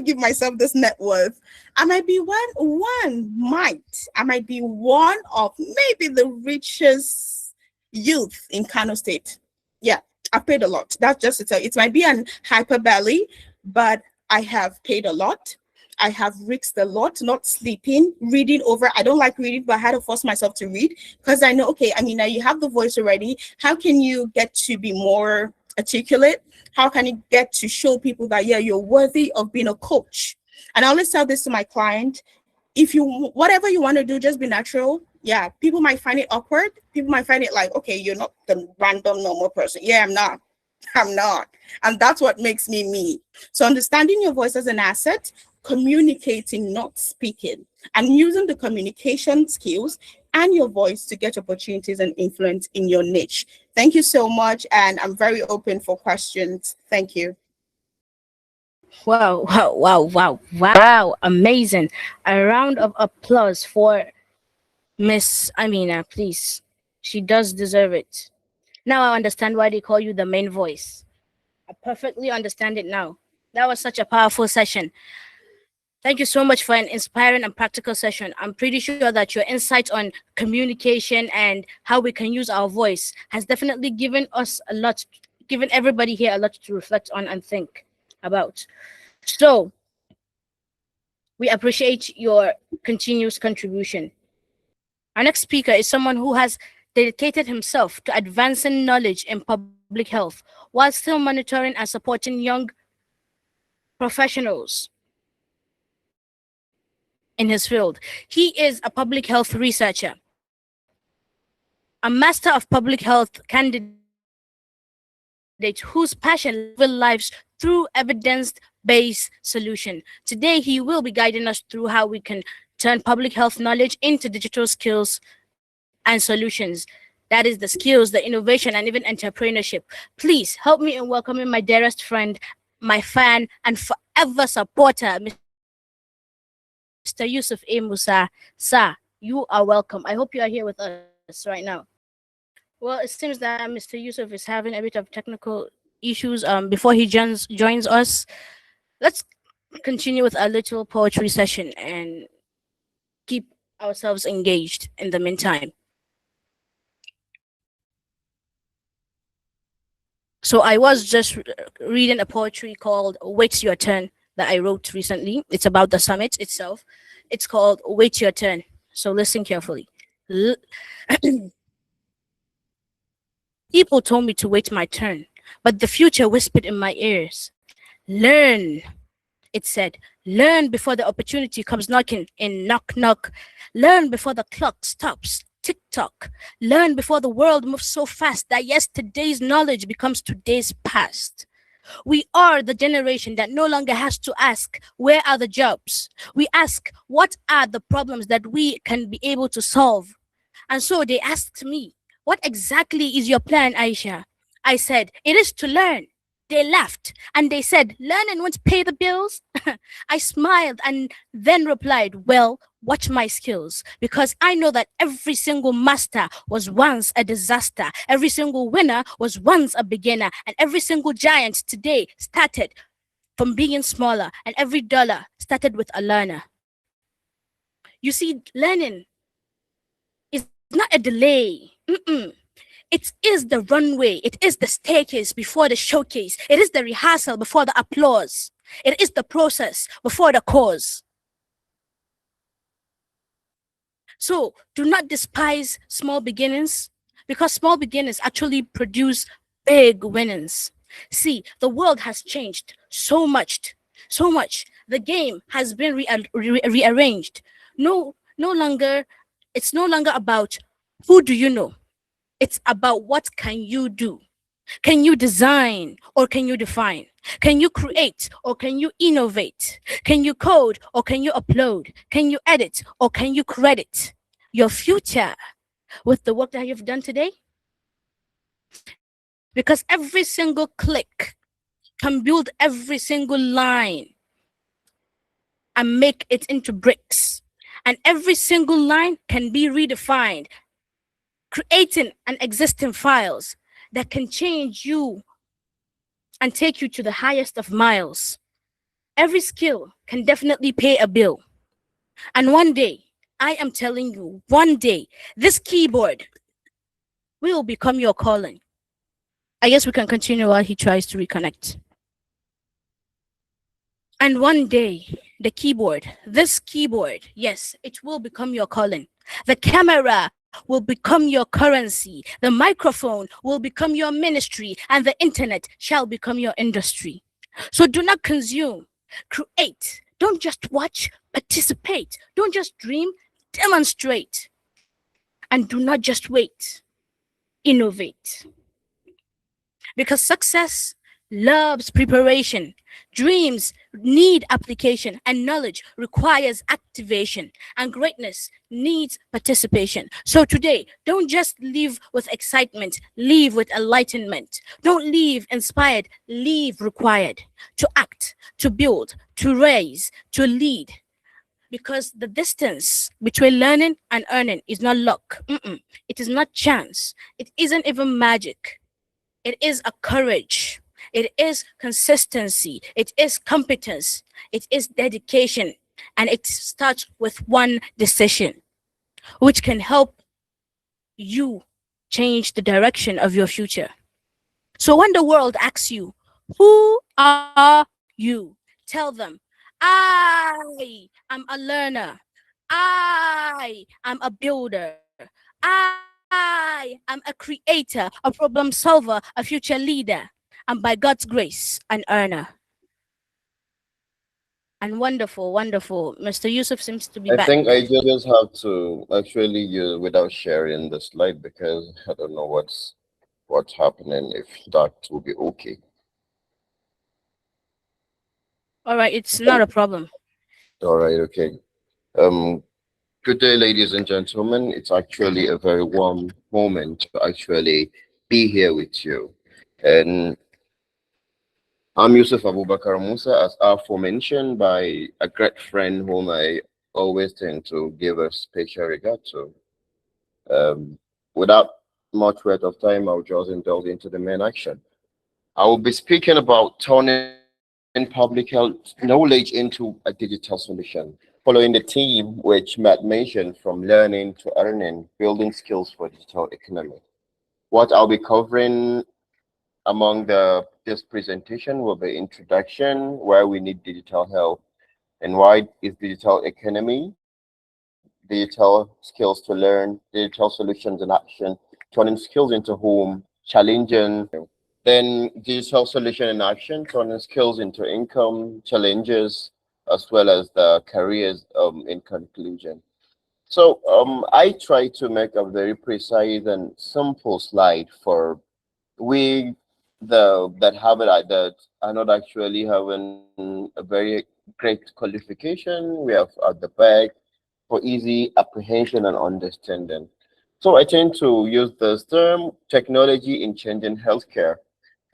give myself this net worth. I might be one of maybe the richest youth in Kano State. Yeah, I've paid a lot. That's just to tell you. It might be an hyperbole, but I have paid a lot. I have risked a lot, not sleeping, reading over. I don't like reading, but I had to force myself to read because I know, okay, Amina, you have the voice already. How can you get to be more articulate? How can you get to show people that, yeah, you're worthy of being a coach? And I always tell this to my client, whatever you want to do, just be natural. Yeah, people might find it awkward. People might find it like, okay, you're not the random normal person. Yeah, I'm not. And that's what makes me me. So understanding your voice as an asset, communicating, not speaking, and using the communication skills and your voice to get opportunities and influence in your niche. Thank you so much. And I'm very open for questions. Thank you. Wow. Amazing. A round of applause for Miss Amina, please. She does deserve it. Now I understand why they call you the main voice. I perfectly understand it now. That was such a powerful session. Thank you so much for an inspiring and practical session. I'm pretty sure that your insight on communication and how we can use our voice has definitely given everybody here a lot to reflect on and think about. So we appreciate your continuous contribution. Our next speaker is someone who has dedicated himself to advancing knowledge in public health while still monitoring and supporting young professionals in his field. He is a public health researcher, a master of public health candidate whose passion lives lives through evidence-based solution. Today, he will be guiding us through how we can turn public health knowledge into digital skills and solutions. That is the skills, the innovation, and even entrepreneurship. Please help me in welcoming my dearest friend, my fan, and forever supporter, Mr. Yusuf A. Musa. Sir, you are welcome. I hope you are here with us right now. Well, it seems that Mr. Yusuf is having a bit of technical issues before he joins us. Let's continue with our little poetry session and keep ourselves engaged in the meantime. So I was just reading a poetry called Wait Your Turn that I wrote recently. It's about the summit itself. It's called Wait Your Turn. So listen carefully. People told me to wait my turn, but the future whispered in my ears. Learn, it said. Learn before the opportunity comes knocking in, knock, knock. Learn before the clock stops. Tick-tock. Learn before the world moves so fast that yesterday's knowledge becomes today's past. We are the generation that no longer has to ask, where are the jobs? We ask, what are the problems that we can be able to solve? And so they asked me, what exactly is your plan, Aisha? I said, it is to learn. They laughed and they said, learning won't pay the bills? I smiled and then replied, well, watch my skills, because I know that every single master was once a disaster. Every single winner was once a beginner, and every single giant today started from being smaller, and every dollar started with a learner. You see, learning is not a delay. It is the runway. It is the staircase before the showcase. It is the rehearsal before the applause. It is the process before the cause. So do not despise small beginnings, because small beginnings actually produce big winnings. See, the world has changed so much, so much. The game has been rearranged. No longer, it's no longer about who do you know. It's about what can you do. Can you design or can you define? Can you create or can you innovate? Can you code or can you upload? Can you edit or can you credit your future with the work that you've done today? Because every single click can build every single line and make it into bricks. And every single line can be redefined, creating and existing files that can change you and take you to the highest of miles. Every skill can definitely pay a bill. And one day, I am telling you, one day, this keyboard will become your calling. I guess we can continue while he tries to reconnect. And one day, the keyboard, this keyboard, yes, it will become your calling. The camera will become your currency. The microphone will become your ministry. And the internet shall become your industry. So do not consume, create. Don't just watch, participate. Don't just dream, demonstrate. And do not just wait, innovate. Because success loves preparation. Dreams need application, and knowledge requires activation, and greatness needs participation. So today, don't just live with excitement, live with enlightenment. Don't live inspired, live required to act, to build, to raise, to lead. Because the distance between learning and earning is not luck. It is not chance. It isn't even magic. It is a courage. It is consistency. It is competence. It is dedication. And it starts with one decision, which can help you change the direction of your future. So when the world asks you, who are you? Tell them, I am a learner. I am a builder. I am a creator, a problem solver, a future leader, and by God's grace, an earner. And wonderful, wonderful. Mr. Yusuf seems to be I back. think I just have to actually use without sharing the slide because I don't know what's happening. If that will be okay. All right, it's not a problem. All right, okay. Good day, ladies and gentlemen. It's actually a very warm moment to actually be here with you. And I'm Yusuf Abubakar Musa, as aforementioned by a great friend whom I always tend to give a special regard to. Without much waste of time, I'll just indulge into the main action. I will be speaking about turning public health knowledge into a digital solution, following the theme which Matt mentioned from learning to earning, building skills for digital economy. What I'll be covering among this presentation will be introduction, why we need digital health, and why is digital economy, digital skills to learn, digital solutions in action, turning skills into home, challenging, then digital solution in action, turning skills into income, challenges, as well as the careers in conclusion. So I try to make a very precise and simple slide for we that have it that are not actually having a very great qualification. We have at the back for easy apprehension and understanding. So I tend to use this term technology in changing healthcare.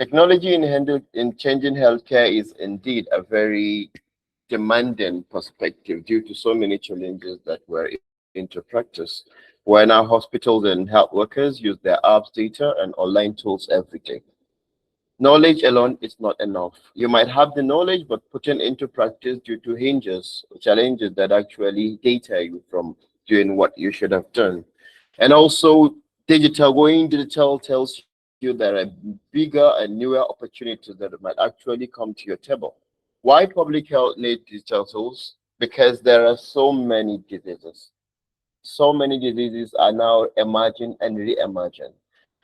Technology in changing healthcare is indeed a very demanding perspective due to so many challenges that were into practice. Where now hospitals and health workers use their apps, data, and online tools every day. Knowledge alone is not enough. You might have the knowledge, but putting into practice due to hinges, challenges that actually deter you from doing what you should have done. And also, going digital tells you there are bigger and newer opportunities that might actually come to your table. Why public health need digital tools? Because there are so many diseases. So many diseases are now emerging and re-emerging.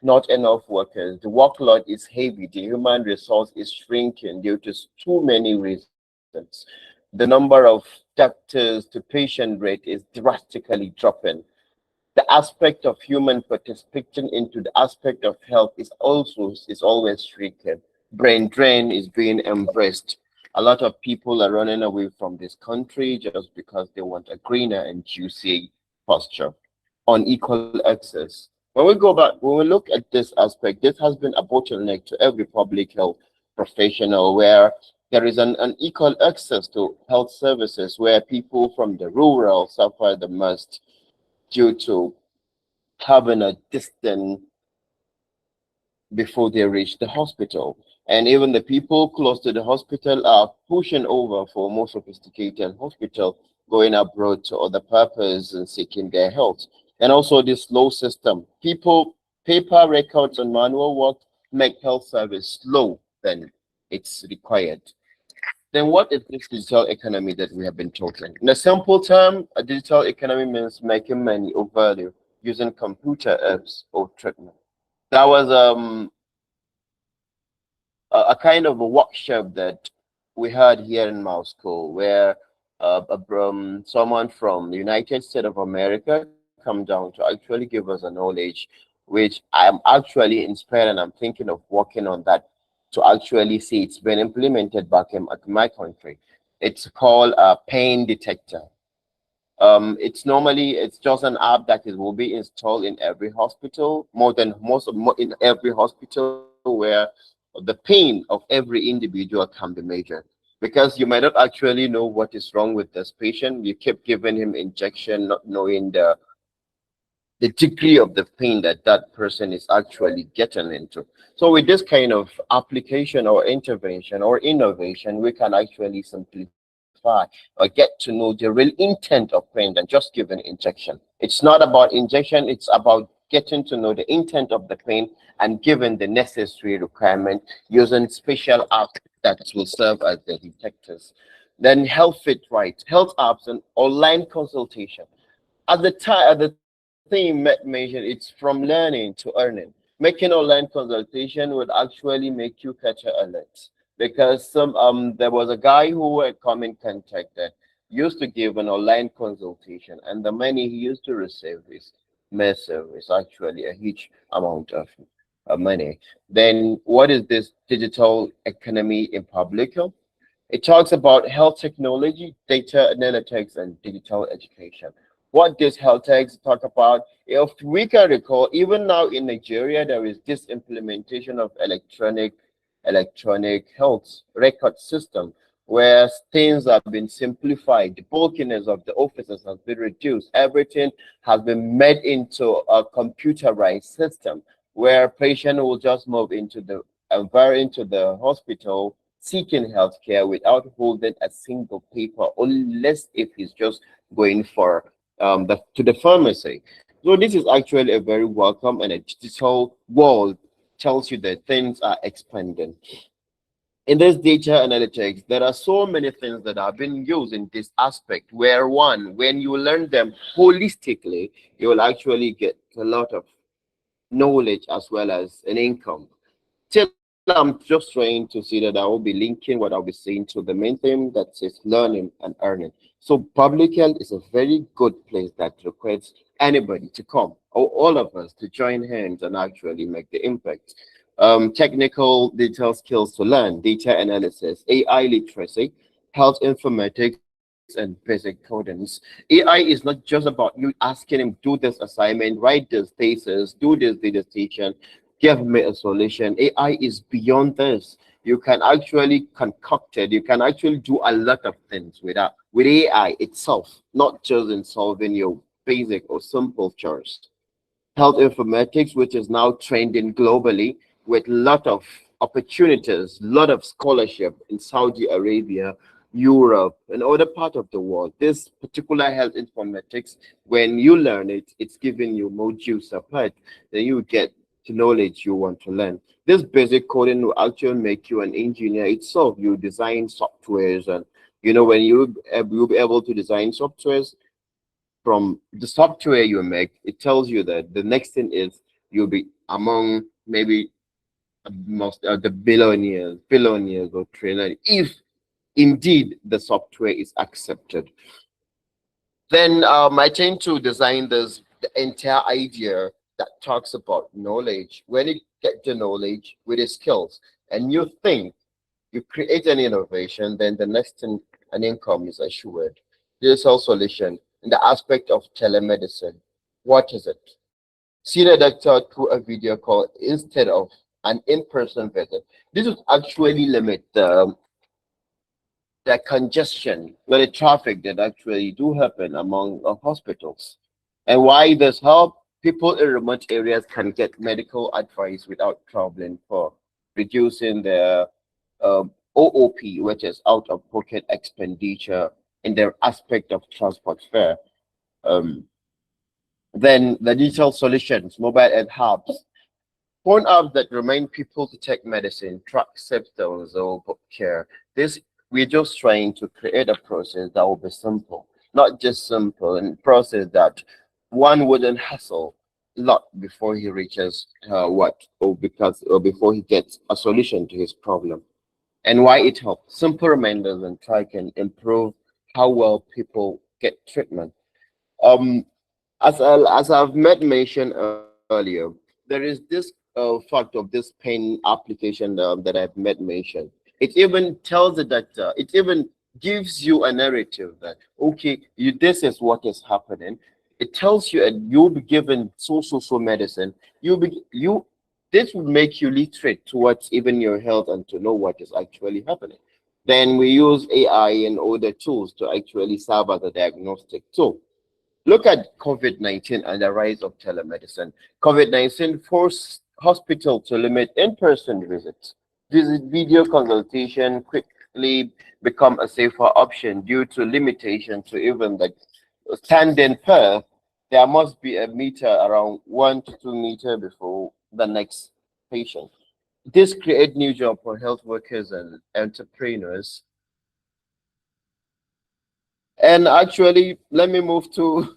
not enough workers. The workload is heavy. The human resource is shrinking due to too many reasons. The number of doctors to patient rate is drastically dropping. The aspect of human participation into the aspect of health is always shrinking. Brain drain is being embraced. A lot of people are running away from this country just because they want a greener and juicy posture. Unequal access. When we look at this aspect, this has been a bottleneck to every public health professional where there is an unequal access to health services where people from the rural suffer the most due to having a distance before they reach the hospital. And even the people close to the hospital are pushing over for more sophisticated hospital, going abroad to other purposes and seeking their health. And also this slow system. Paper records and manual work make health service slow than it's required. Then what is this digital economy that we have been talking? In a simple term, a digital economy means making money or value using computer apps or treatment. That was a kind of a workshop that we had here in Moscow where someone from the United States of America come down to actually give us a knowledge which I'm actually inspired and I'm thinking of working on that to actually see it's been implemented back in my country. It's called a pain detector. It's just an app that will be installed in every hospital, in every hospital where the pain of every individual can be measured. Because you might not actually know what is wrong with this patient, you keep giving him injection, not knowing the degree of the pain that that person is actually getting into. So with this kind of application or intervention or innovation, we can actually simplify or get to know the real intent of pain than just giving injection. It's not about injection, it's about getting to know the intent of the pain and given the necessary requirement using special apps that will serve as the detectors. Then health fit right, health apps and online consultation. At the theme mentioned, it's from learning to earning. Making online consultation would actually make you catch alerts because there was a guy who had come in contact that used to give an online consultation, and the money he used to receive is massive. It's actually a huge amount of money. Then what is this digital economy in public health? It talks about health technology, data analytics, and digital education. What does health tech talk about? If we can recall, even now in Nigeria, there is this implementation of electronic health record system where things have been simplified. The bulkiness of the offices has been reduced. Everything has been made into a computerized system where patient will just move into the hospital seeking healthcare without holding a single paper, unless if he's just going for to the pharmacy. So this is actually a very welcome, and a digital world tells you that things are expanding. In this data analytics, there are so many things that have been used in this aspect where when you learn them holistically, you will actually get a lot of knowledge as well as an income. Till I'm just trying to see that I will be linking what I'll be saying to the main theme that says learning and earning. So public health is a very good place that requires anybody to come, or all of us to join hands and actually make the impact. Technical digital skills to learn, data analysis, AI literacy, health informatics, and basic codings. AI is not just about you asking him, do this assignment, write this thesis, do this dissertation, give me a solution. AI is beyond this. You can actually concoct it. You can actually do a lot of things with AI itself, not just in solving your basic or simple chores. Health informatics, which is now trending globally with a lot of opportunities, lot of scholarship in Saudi Arabia, Europe, and other part of the world. This particular health informatics, when you learn it, it's giving you more juice apart. Then you get the knowledge you want to learn. This basic coding will actually make you an engineer itself. You design softwares, and when you'll be able to design softwares, from the software you make, it tells you that the next thing is you'll be among maybe most the billionaires or trillionaires if indeed the software is accepted. Then I tend to design the entire idea that talks about knowledge. When you get the knowledge with the skills and you think you create an innovation, then the next thing an income is assured. Digital solution in the aspect of telemedicine. What is it? See the doctor through a video call instead of an in-person visit. This would actually limit the congestion, the traffic that actually do happen among hospitals. And why this help? People in remote areas can get medical advice without traveling, for reducing their OOP, which is out-of-pocket expenditure in their aspect of transport fare. Then the digital solutions, mobile and hubs, phone apps that remind people to take medicine, track symptoms, or book care. This we're just trying to create a process that will be simple, not just simple, and process that one wouldn't hassle a lot before he reaches or before he gets a solution to his problem. And why it helps. Simple reminders and try can improve how well people get treatment. As I've mentioned earlier, there is this fact of this pen application that I've mentioned. It even tells the doctor, it even gives you a narrative that, okay, this is what is happening. It tells you, and you'll be given so medicine. This will make you literate towards even your health and to know what is actually happening. Then we use AI and other tools to actually serve as a diagnostic tool. Look at COVID-19 and the rise of telemedicine. COVID-19 forced hospitals to limit in-person visits. Video consultation quickly become a safer option due to limitation to even the standing pair. There must be a meter around 1 to 2 meters before the next patient. This create new job for health workers and entrepreneurs. And actually, let me move to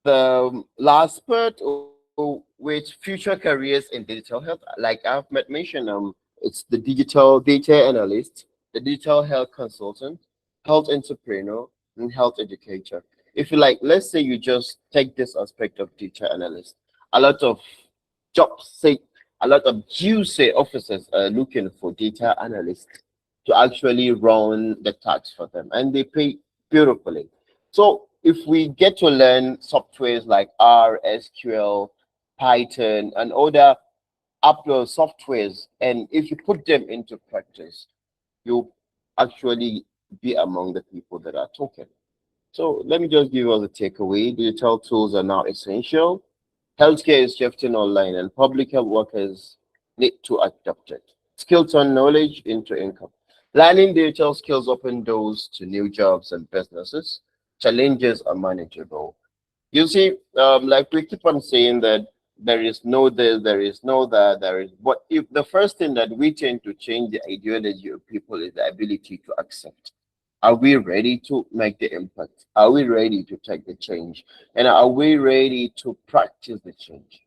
the last part, which future careers in digital health. Like I've mentioned, it's the digital data analyst, the digital health consultant, health entrepreneur, and health educator. If you like, let's say you just take this aspect of data analyst. A lot of juicy officers are looking for data analysts to actually run the tasks for them, and they pay beautifully. So if we get to learn softwares like R, SQL, Python, and other upload softwares, and if you put them into practice, you'll actually be among the people that are talking. So let me just give you the takeaway. Digital tools are now essential. Healthcare is shifting online, and public health workers need to adopt it. Skills and knowledge into income. Learning digital skills open doors to new jobs and businesses. Challenges are manageable. You see, like we keep on saying that there is no this, there is no that, there is. But if the first thing that we tend to change the ideology of people is the ability to accept. Are we ready to make the impact? Are we ready to take the change? And are we ready to practice the change?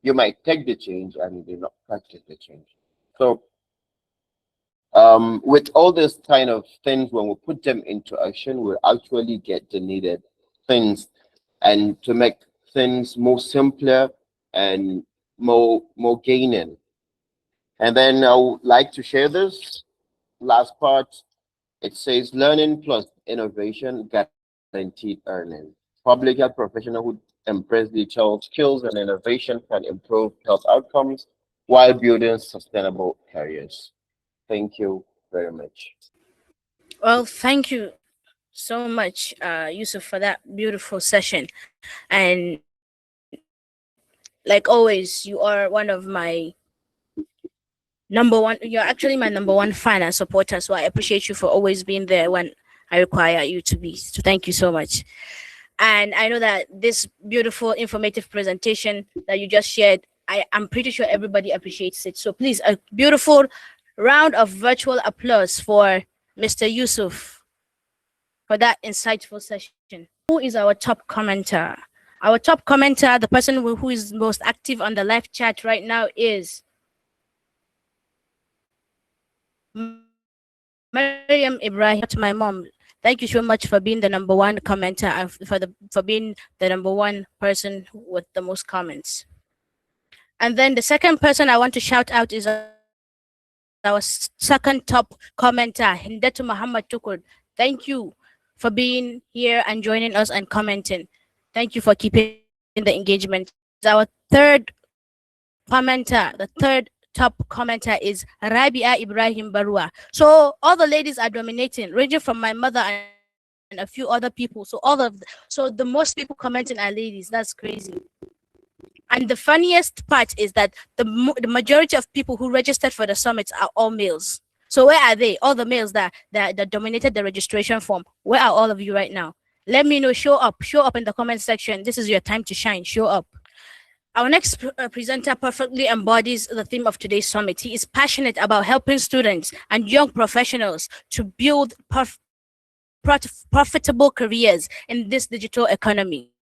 You might take the change and you do not practice the change. So with all this kind of things, when we put them into action, we'll actually get the needed things, and to make things more simpler and more gaining. And then I would like to share this last part. It says learning plus innovation guaranteed earning. Public health professional who embrace digital skills and innovation can improve health outcomes while building sustainable careers. Thank you very much. Well, thank you so much, Yusuf, for that beautiful session. And like always, you are one of my you're actually my number one fan and supporter. So I appreciate you for always being there when I require you to be. So thank you so much. And I know that this beautiful, informative presentation that you just shared, I'm pretty sure everybody appreciates it. So please, a beautiful round of virtual applause for Mr. Yusuf for that insightful session. Who is our top commenter? Our top commenter, the person who is most active on the live chat right now is Mariam Ibrahim, to my mom. Thank you so much for being the number one commenter and for being the number one person with the most comments. And then the second person I want to shout out is our second top commenter, Hindatu Muhammad Tukur. Thank you for being here and joining us and commenting. Thank you for keeping the engagement. Our third commenter, the third top commenter is Rabia Ibrahim Barua. So all the ladies are dominating, ranging from my mother and a few other people. So the most people commenting are ladies. That's crazy. And the funniest part is that the majority of people who registered for the summit are all males. So where are they? All the males that dominated the registration form. Where are all of you right now? Let me know. Show up in the comment section. This is your time to shine. Show up. Our next presenter perfectly embodies the theme of today's summit. He is passionate about helping students and young professionals to build profitable careers in this digital economy.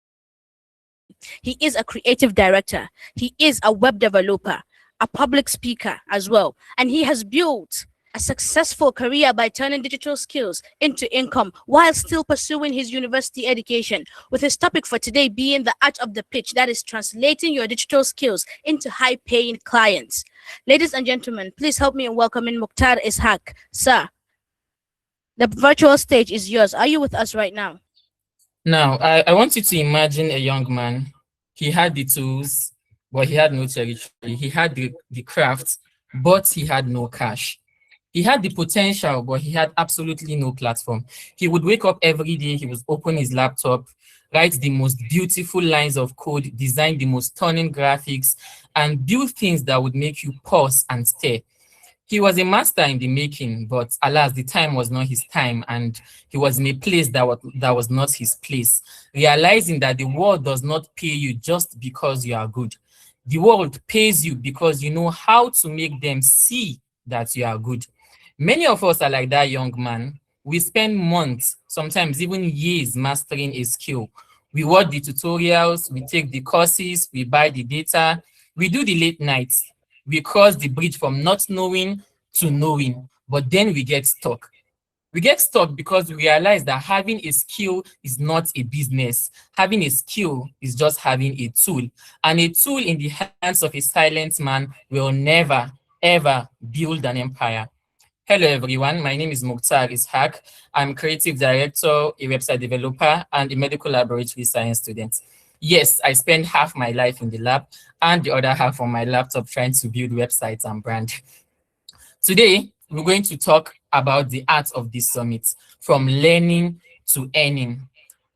He is a creative director. He is a web developer, a public speaker as well. And he has built a successful career by turning digital skills into income while still pursuing his university education, with his topic for today being the art of the pitch, that is translating your digital skills into high-paying clients. Ladies and gentlemen, please help me in welcoming Mukhtar Ishaq. Sir, the virtual stage is yours. Are you with us right now? Now, I want you to imagine a young man. He had the tools, but he had no territory. He had the craft, but he had no cash. He had the potential, but he had absolutely no platform. He would wake up every day, he would open his laptop, write the most beautiful lines of code, design the most stunning graphics, and build things that would make you pause and stare. He was a master in the making, but alas, the time was not his time, and he was in a place that was not his place, realizing that the world does not pay you just because you are good. The world pays you because you know how to make them see that you are good. Many of us are like that young man. We spend months, sometimes even years, mastering a skill. We watch the tutorials, we take the courses, we buy the data, we do the late nights. We cross the bridge from not knowing to knowing, but then we get stuck. We get stuck because we realize that having a skill is not a business. Having a skill is just having a tool. And a tool in the hands of a silent man will never, ever build an empire. Hello, everyone. My name is Mukhtar Ishaq. I'm creative director, a website developer, and a medical laboratory science student. Yes, I spend half my life in the lab and the other half on my laptop trying to build websites and brand. Today, we're going to talk about the art of this summit, from learning to earning.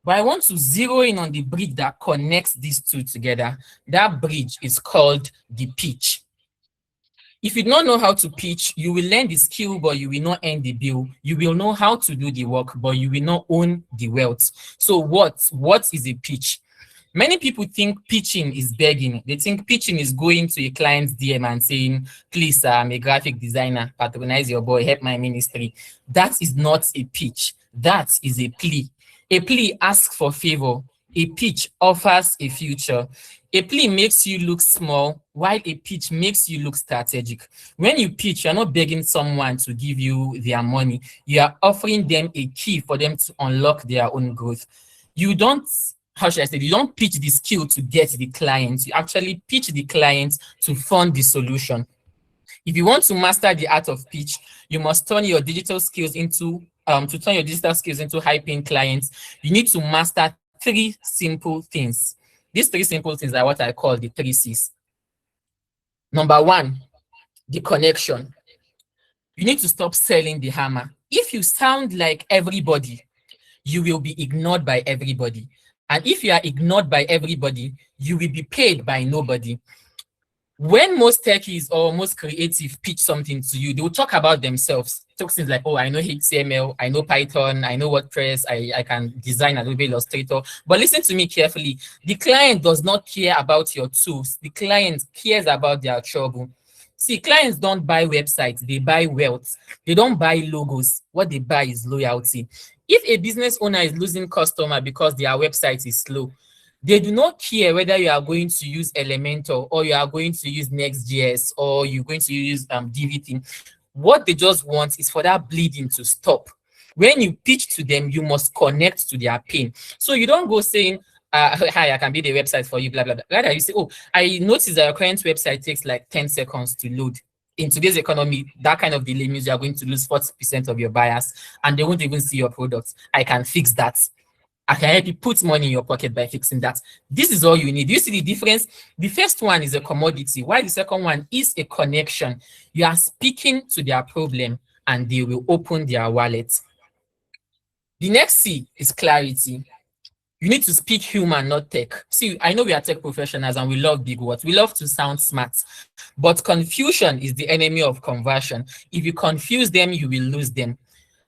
But I want to zero in on the bridge that connects these two together. That bridge is called the pitch. If you don't know how to pitch, you will learn the skill, but you will not earn the bill. You will know how to do the work, but you will not own the wealth. So what is a pitch? Many people think pitching is begging. They think pitching is going to a client's DM and saying, please, sir, I'm a graphic designer, patronize your boy, help my ministry. That is not a pitch. That is a plea. A plea asks for favor. A pitch offers a future. A plea makes you look small, while a pitch makes you look strategic. When you pitch, you're not begging someone to give you their money. You are offering them a key for them to unlock their own growth. You don't, how should I say, you don't pitch the skill to get the client. You actually pitch the client to fund the solution. If you want to master the art of pitch, you must turn your digital skills into, high-paying clients. You need to master 3 simple things. These 3 simple things are what I call the 3 C's. Number 1, the connection. You need to stop selling the hammer. If you sound like everybody, you will be ignored by everybody. And if you are ignored by everybody, you will be paid by nobody. When most techies or most creative pitch something to you, they will talk about themselves. Talk things like, oh, I know HTML, I know Python, I know WordPress, I can design Adobe Illustrator. But listen to me carefully. The client does not care about your tools. The client cares about their trouble. See, clients don't buy websites, they buy wealth. They don't buy logos. What they buy is loyalty. If a business owner is losing customer because their website is slow, They do not care whether you are going to use Elementor or you are going to use Next.js or you're going to use DVT. What they just want is for that bleeding to stop. When you pitch to them, you must connect to their pain. So you don't go saying, hi, I can build a website for you, blah, blah, blah. Rather, you say, oh, I noticed that your current website takes like 10 seconds to load. In today's economy, that kind of delay means you are going to lose 40% of your buyers and they won't even see your products. I can fix that. I can help you put money in your pocket by fixing that. This is all you need. Do you see the difference? The first one is a commodity, while the second one is a connection. You are speaking to their problem and they will open their wallet. The next C is clarity. You need to speak human, not tech. See, I know we are tech professionals and we love big words. We love to sound smart, but confusion is the enemy of conversion. If you confuse them, you will lose them.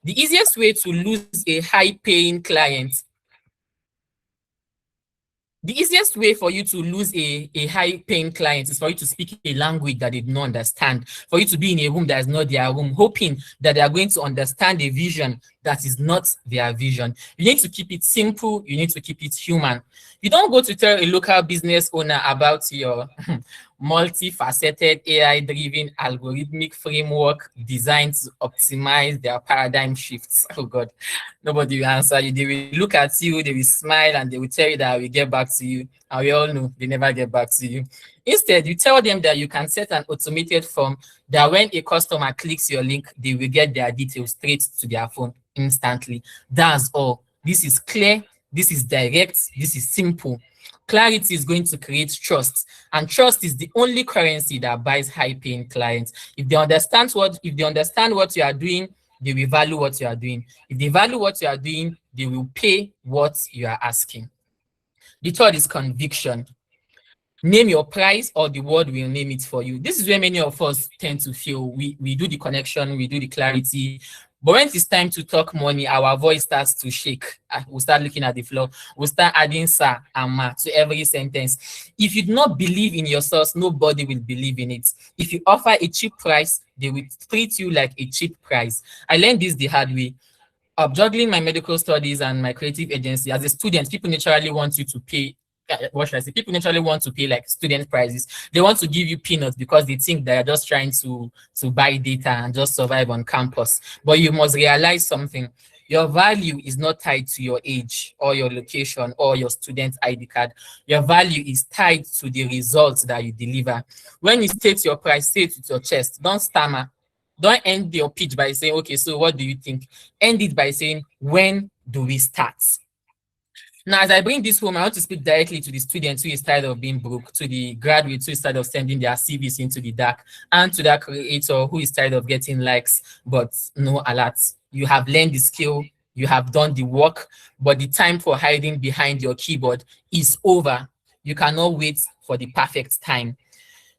The easiest way to lose a high-paying client, the easiest way for you to lose a high-paying client is for you to speak a language that they do not understand, for you to be in a room that is not their room, hoping that they are going to understand a vision that is not their vision. You need to keep it simple. You need to keep it human. You don't go to tell a local business owner about your multifaceted AI-driven algorithmic framework designed to optimize their paradigm shifts. Oh God, nobody will answer you. They will look at you, they will smile, and they will tell you that I will get back to you. And we all know they never get back to you. Instead, you tell them that you can set an automated form that when a customer clicks your link, they will get their details straight to their phone instantly. That's all. This is clear. This is direct. This is simple. Clarity is going to create trust, and trust is the only currency that buys high-paying clients. If they understand what you are doing, they will value what you are doing. If they value what you are doing, they will pay what you are asking. The third is conviction. Name your price or the world will name it for you. This is where many of us tend to feel. We do the connection, we do the clarity, but when it's time to talk money, our voice starts to shake. We'll start looking at the floor. We'll start adding sir and ma to every sentence. If you do not believe in your source, nobody will believe in it. If you offer a cheap price, they will treat you like a cheap price. I learned this the hard way. Juggling my medical studies and my creative agency, as a student, people naturally want you to pay. What should I say? People naturally want to pay like student prices. They want to give you peanuts because they think they're just trying to buy data and just survive on campus. But you must realize something. Your value is not tied to your age or your location or your student ID card. Your value is tied to the results that you deliver. When you state your price, say it with your chest. Don't stammer. Don't end your pitch by saying, okay, so what do you think? End it by saying, when do we start? Now, as I bring this home, I want to speak directly to the students who is tired of being broke, to the graduates who is tired of sending their CVs into the dark, and to that creator who is tired of getting likes but no alerts. You have learned the skill, you have done the work, but the time for hiding behind your keyboard is over. You cannot wait for the perfect time.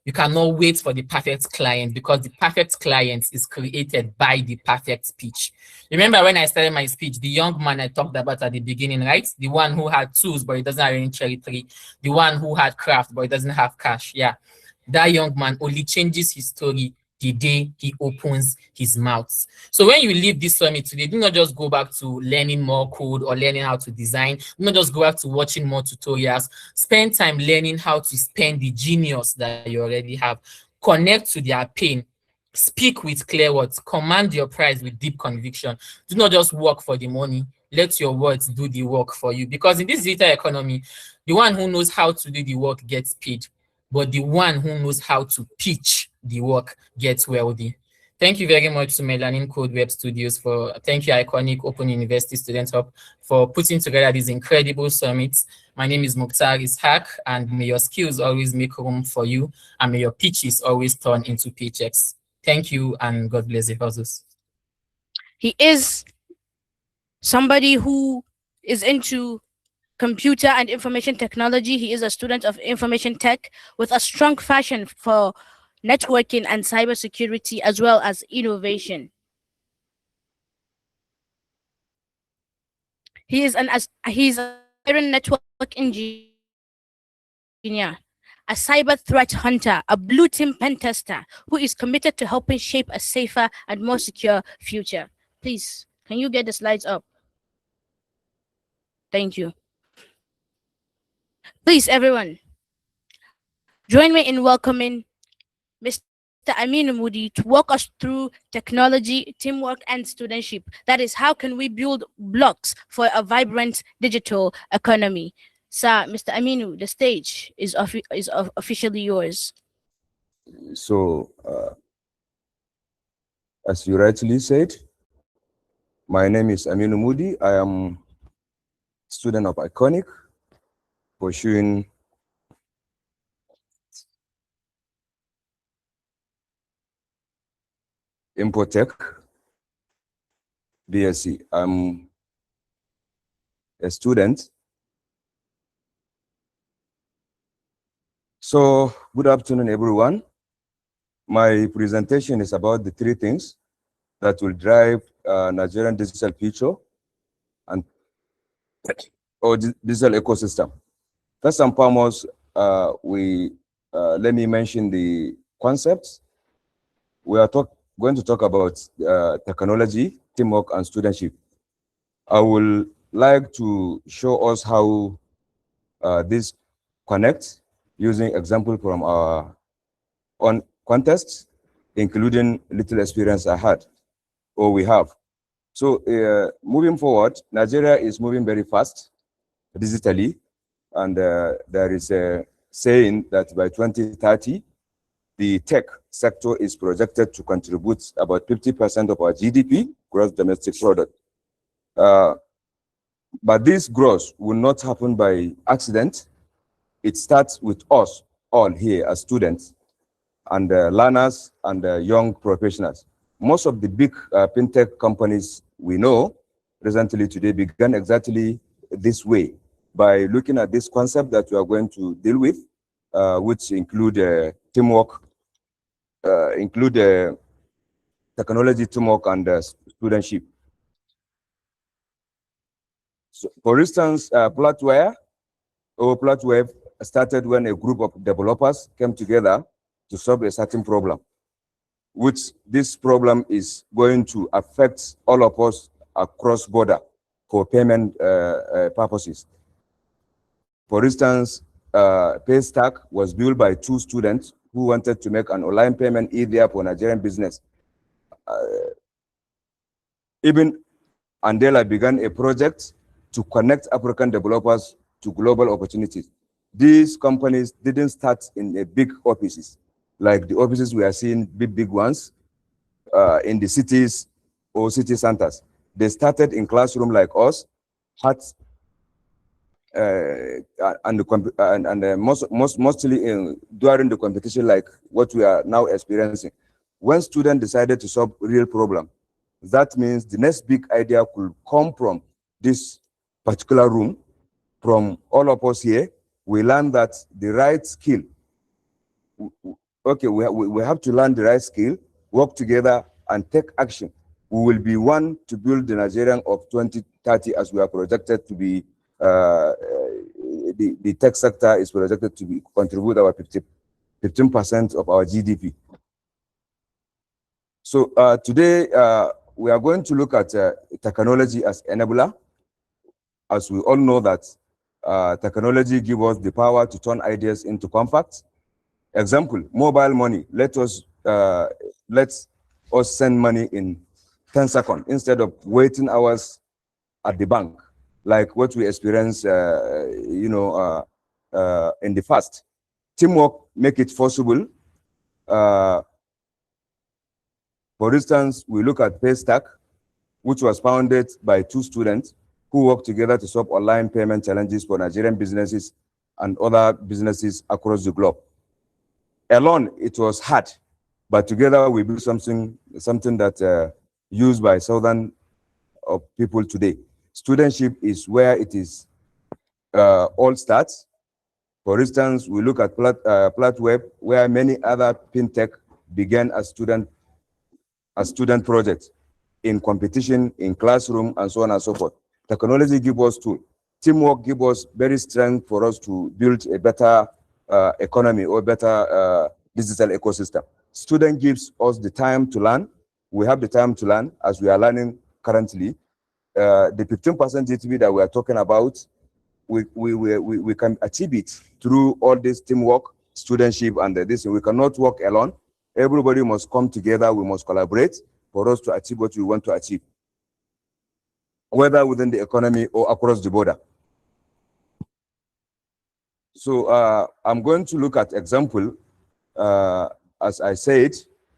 You cannot wait for the perfect client, because the perfect client is created by the perfect pitch. Remember when I started my speech, the young man I talked about at the beginning, right? The one who had tools, but he doesn't have any cherry tree. The one who had craft, but he doesn't have cash. Yeah. That young man only changes his story the day he opens his mouth. So when you leave this summit today, do not just go back to learning more code or learning how to design. Do not just go back to watching more tutorials. Spend time learning how to spend the genius that you already have. Connect to their pain. Speak with clear words. Command your price with deep conviction. Do not just work for the money. Let your words do the work for you. Because in this digital economy, the one who knows how to do the work gets paid, but the one who knows how to pitch the work gets wealthy. Thank you very much to Melanin Code Web Studios thank you Iconic Open University Student Hub for putting together these incredible summits. My name is Mukhtar Ishaq, and may your skills always make room for you, and may your pitches always turn into paychecks. Thank you, and God bless the houses. He is somebody who is into computer and information technology. He is a student of information tech with a strong passion for networking and cybersecurity, as well as innovation. He's a network engineer, a cyber threat hunter, a blue team pen tester who is committed to helping shape a safer and more secure future. Please, can you get the slides up? Thank you. Please, everyone, join me in welcoming Mr. Aminu Mudi to walk us through technology, teamwork, and studentship. That is, how can we build blocks for a vibrant digital economy? Sir, Mr. Aminu, the stage is officially yours. So, as you rightly said, my name is Aminu Mudi. I am student of Iconic, pursuing Infotech BSc. I'm a student. So, good afternoon, everyone. My presentation is about the three things that will drive Nigerian digital future and digital ecosystem. First and foremost, let me mention the concepts. We are going to talk about technology, teamwork, and studentship. I will like to show us how this connects using example from our own context, including little experience I had or we have. So moving forward, Nigeria is moving very fast digitally, and there is a saying that by 2030, the tech sector is projected to contribute about 50% of our GDP, gross domestic product. But this growth will not happen by accident. It starts with us all here as students and learners and young professionals. Most of the big fintech companies we know recently today began exactly this way, by looking at this concept that we are going to deal with, which include teamwork, technology, teamwork, and studentship. So, for instance, Flatware started when a group of developers came together to solve a certain problem, which this problem is going to affect all of us across border for payment purposes. For instance, Paystack was built by two students who wanted to make an online payment easier for Nigerian business. Even Andela began a project to connect African developers to global opportunities. These companies didn't start in a big offices, like the offices we are seeing, big ones, in the cities or city centers. They started in classroom like us, mostly during the competition like what we are now experiencing. When students decided to solve real problem, that means the next big idea could come from this particular room, from all of us here. We learn that the right skill, okay, we have to learn the right skill, work together, and take action. We will be one to build the Nigerian of 2030 as we are projected to be. The tech sector is projected to be contribute our 15% of our GDP. So today we are going to look at technology as enabler. As we all know that technology gives us the power to turn ideas into comfort. Example, mobile money. Let us send money in 10 seconds instead of waiting hours at the bank, like what we experienced, in the past. Teamwork make it possible. For instance, we look at Paystack, which was founded by two students who work together to solve online payment challenges for Nigerian businesses and other businesses across the globe. Alone, it was hard, but together we built something that used by thousands of people today. Studentship is where it is all starts. For instance, we look at Platweb, where many other fintech began as student projects in competition, in classroom, and so on and so forth. Technology gives us tools. Teamwork gives us very strength for us to build a better economy or better digital ecosystem. Student gives us the time to learn. We have the time to learn as we are learning currently. The 15% GTB that we are talking about we can achieve it through all this teamwork, studentship, and this. We cannot work alone. Everybody must come together. We must collaborate for us to achieve what we want to achieve, whether within the economy or across the border. So I'm going to look at example. As I said,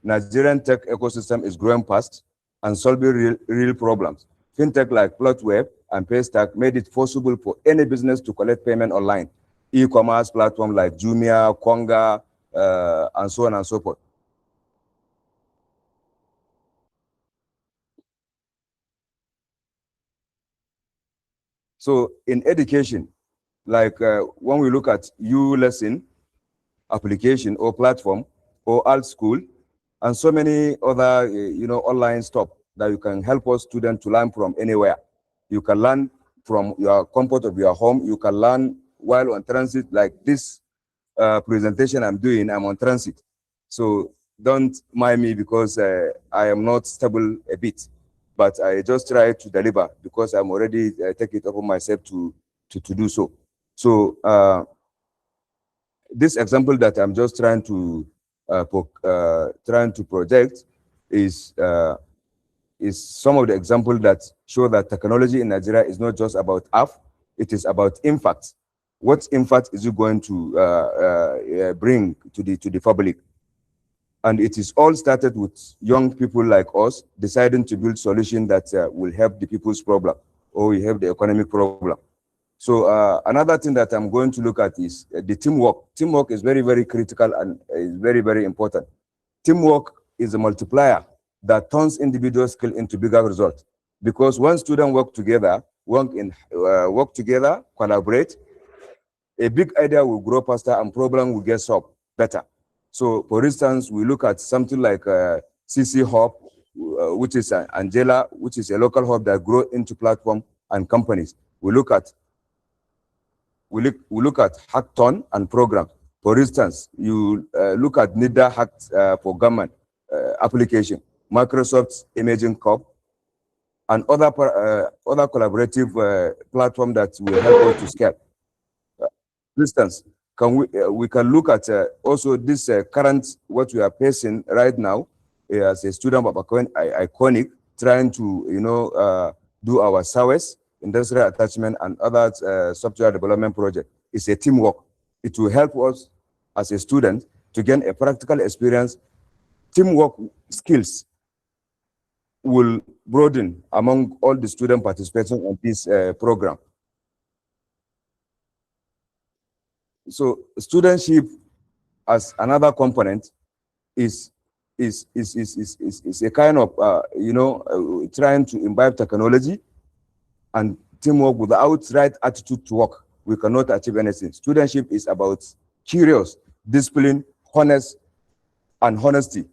Nigerian tech ecosystem is growing fast and solving real problems. Fintech like Plotweb and Paystack made it possible for any business to collect payment online. E-commerce platforms like Jumia, Konga, and so on and so forth. So in education, like when we look at U-Lesson application or platform or alt school and so many other online stuff that you can help us students to learn from anywhere. You can learn from your comfort of your home. You can learn while on transit, like this presentation I'm doing, I'm on transit. So don't mind me because I am not stable a bit, but I just try to deliver because I'm already taking it upon myself to do so. So this example that I'm just trying to project is some of the examples that show that technology in Nigeria is not just about app, it is about impact. What impact is it going to bring to the public? And it is all started with young people like us deciding to build solutions that will help the people's problem or will help the economic problem. So another thing that I'm going to look at is the teamwork. Teamwork is very, very critical and is very, very important. Teamwork is a multiplier that turns individual skill into bigger results. Because when students work together, collaborate, a big idea will grow faster and problem will get solved better. So for instance, we look at something like CC Hub, which is Angela, which is a local hub that grows into platform and companies. We look at hackathon and program. For instance, you look at NIDA Hack for government application, Microsoft's Imaging Cup, and other collaborative platform that will help us to scale. For instance, we can look at also this current what we are facing right now as a student of Iconic, trying to do our SAWES, industrial attachment, and other software development project. It's a teamwork. It will help us as a student to gain a practical experience. Teamwork skills will broaden among all the students participating in this program. So studentship as another component is a kind of trying to imbibe technology and teamwork. Without right attitude to work, we cannot achieve anything. Studentship is about curious, discipline, honest, and honesty.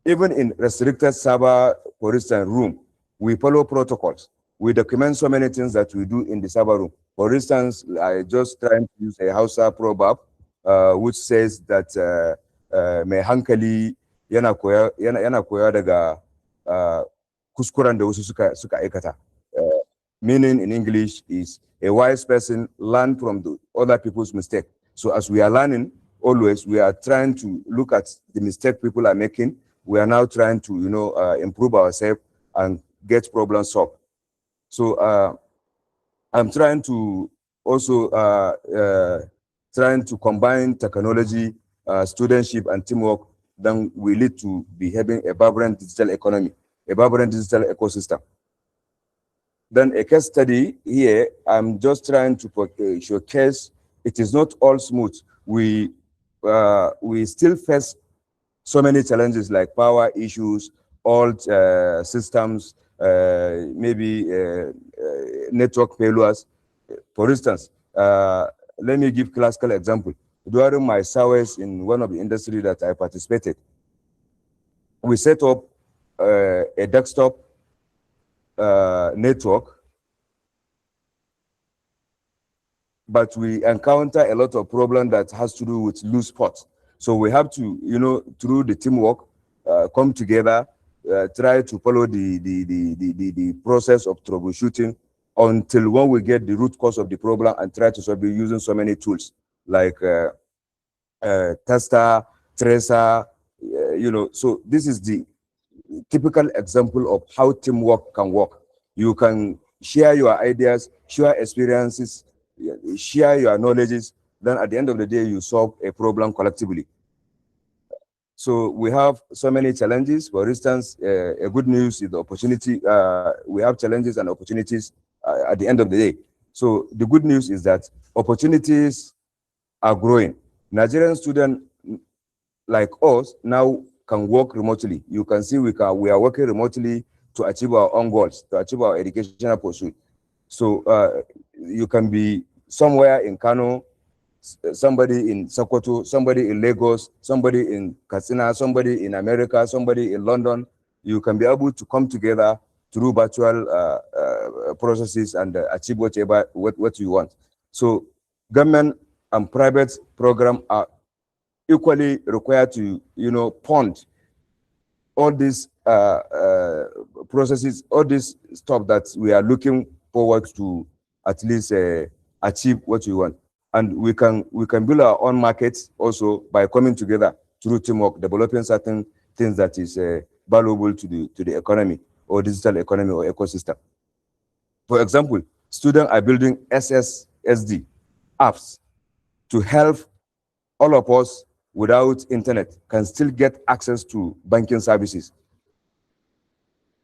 Even in restricted server, for instance, room, we follow protocols. We document so many things that we do in the server room. For instance, I just trying to use a Hausa proverb, which says that mai hankali yana koya daga kuskuren da wasu suka aikata. Meaning in English is a wise person learn from the other people's mistake. So as we are learning, always we are trying to look at the mistake people are making. We are now trying to improve ourselves and get problems solved. So I'm trying to also trying to combine technology, studentship, and teamwork. Then we lead to be having a vibrant digital economy, a vibrant digital ecosystem. Then a case study here, I'm just trying to showcase it is not all smooth. We still face so many challenges like power issues, old systems, maybe network failures. For instance, let me give classical example. During my SAWES in one of the industry that I participated, we set up a desktop network, but we encounter a lot of problem that has to do with loose spots. So we have to, through the teamwork, come together, try to follow the process of troubleshooting until when we get the root cause of the problem and try to solve it using so many tools like tester, tracer, so this is the typical example of how teamwork can work. You can share your ideas, share experiences, share your knowledges, then at the end of the day, you solve a problem collectively. So we have so many challenges. For instance, a good news is the opportunity. We have challenges and opportunities at the end of the day. So the good news is that opportunities are growing. Nigerian students like us now can work remotely. You can see we are working remotely to achieve our own goals, to achieve our educational pursuit. So you can be somewhere in Kano, somebody in Sokoto, somebody in Lagos, somebody in Katsina, somebody in America, somebody in London. You can be able to come together through virtual processes and achieve what you want. So government and private program are equally required to, fund all these processes, all this stuff that we are looking forward to at least achieve what we want. And we can build our own markets also by coming together through teamwork, developing certain things that is valuable to the economy or digital economy or ecosystem. For example, students are building SSSD apps to help all of us without internet can still get access to banking services.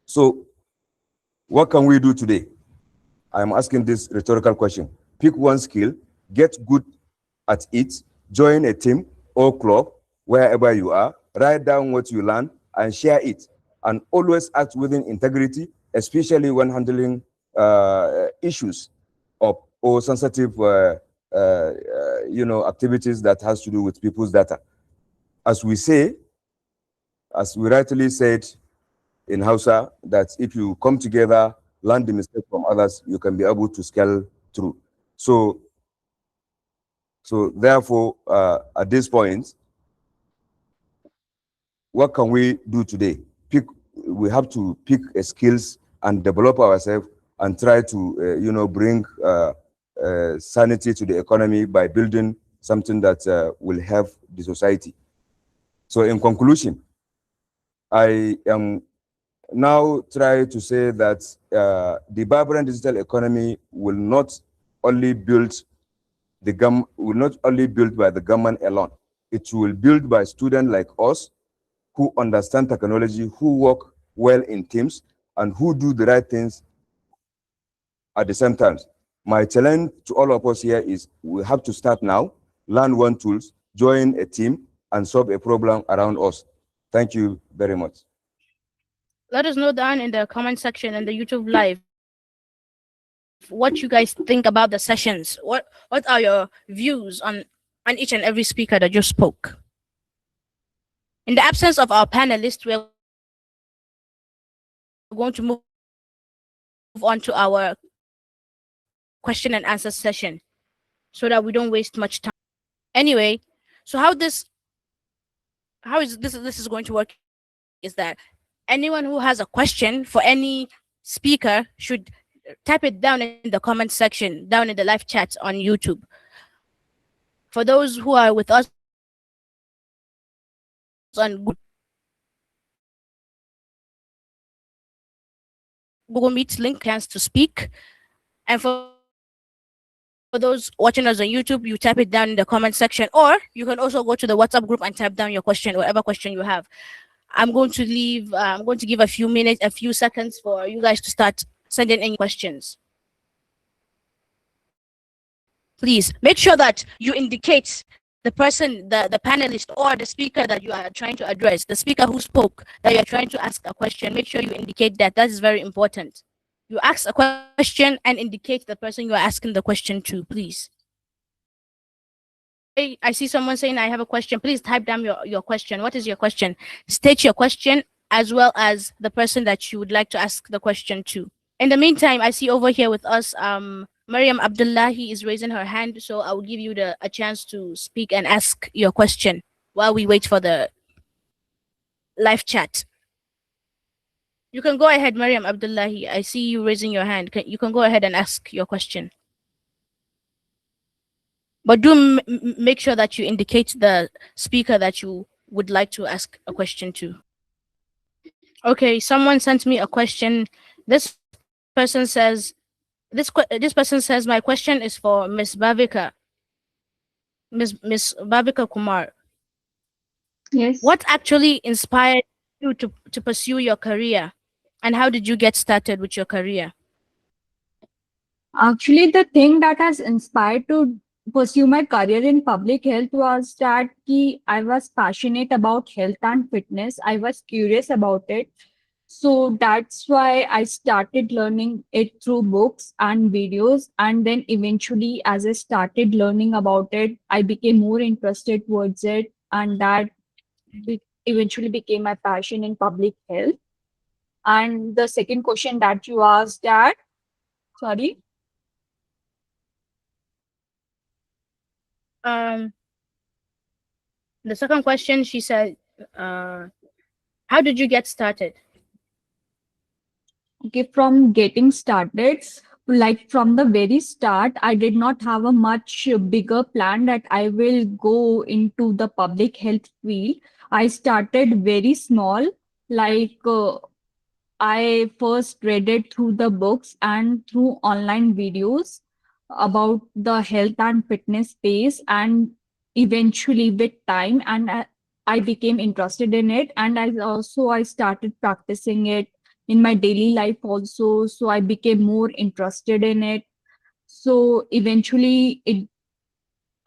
So what can we do today? I'm asking this rhetorical question. Pick one skill, get good at it, join a team or club, wherever you are, write down what you learn and share it. And always act within integrity, especially when handling issues or sensitive activities that has to do with people's data. As we rightly said in Hausa, that if you come together, learn the mistake from others, you can be able to scale through. So therefore, at this point, what can we do today? We have to pick skills and develop ourselves and try to, bring sanity to the economy by building something that will help the society. So in conclusion, I am now trying to say that the vibrant digital economy will not only build by the government alone. It will build by students like us who understand technology, who work well in teams, and who do the right things at the same time. My challenge to all of us here is we have to start now, learn one tools, join a team, and solve a problem around us. Thank you very much. Let us know down in the comment section and the YouTube live what you guys think about the sessions. What are your views on each and every speaker that just spoke? In the absence of our panelists, we're going to move on to our question and answer session so that we don't waste much time. Anyway, so how is this going to work is that anyone who has a question for any speaker should type it down in the comment section, down in the live chat on YouTube. For those who are with us on Google Meet link, chance to speak. And for those watching us on YouTube, you type it down in the comment section, or you can also go to the WhatsApp group and type down your question, whatever question you have. I'm going to give a few seconds for you guys to start sending any questions. Please make sure that you indicate the person, the panelist or the speaker that you are trying to address, the speaker who spoke, that you are trying to ask a question. Make sure you indicate that. That is very important. You ask a question and indicate the person you are asking the question to, please. I see someone saying, I have a question. Please type down your question. What is your question? State your question as well as the person that you would like to ask the question to. In the meantime, I see over here with us, Mariam Abdullahi is raising her hand, so I will give you a chance to speak and ask your question while we wait for the live chat. You can go ahead, Mariam Abdullahi. I see you raising your hand. You can go ahead and ask your question. But do make sure that you indicate the speaker that you would like to ask a question to. Okay, someone sent me a question. This person says, this person says, my question is for Miss Bhavika, Miss Bhavika Kumar. Yes. What actually inspired you to pursue your career, and how did you get started with your career? Actually, the thing that has inspired to pursue my career in public health was that I was passionate about health and fitness. I was curious about it. So that's why I started learning it through books and videos. And then eventually, as I started learning about it, I became more interested towards it. And that eventually became my passion in public health. And the second question that you asked, that, sorry. Um, the second question, she said, how did you get started? Okay, from getting started, like from the very start, I did not have a much bigger plan that I will go into the public health field. I started very small, like I first read it through the books and through online videos about the health and fitness space, and eventually with time, and I became interested in it, and I started practicing it in my daily life also. So I became more interested in it. So eventually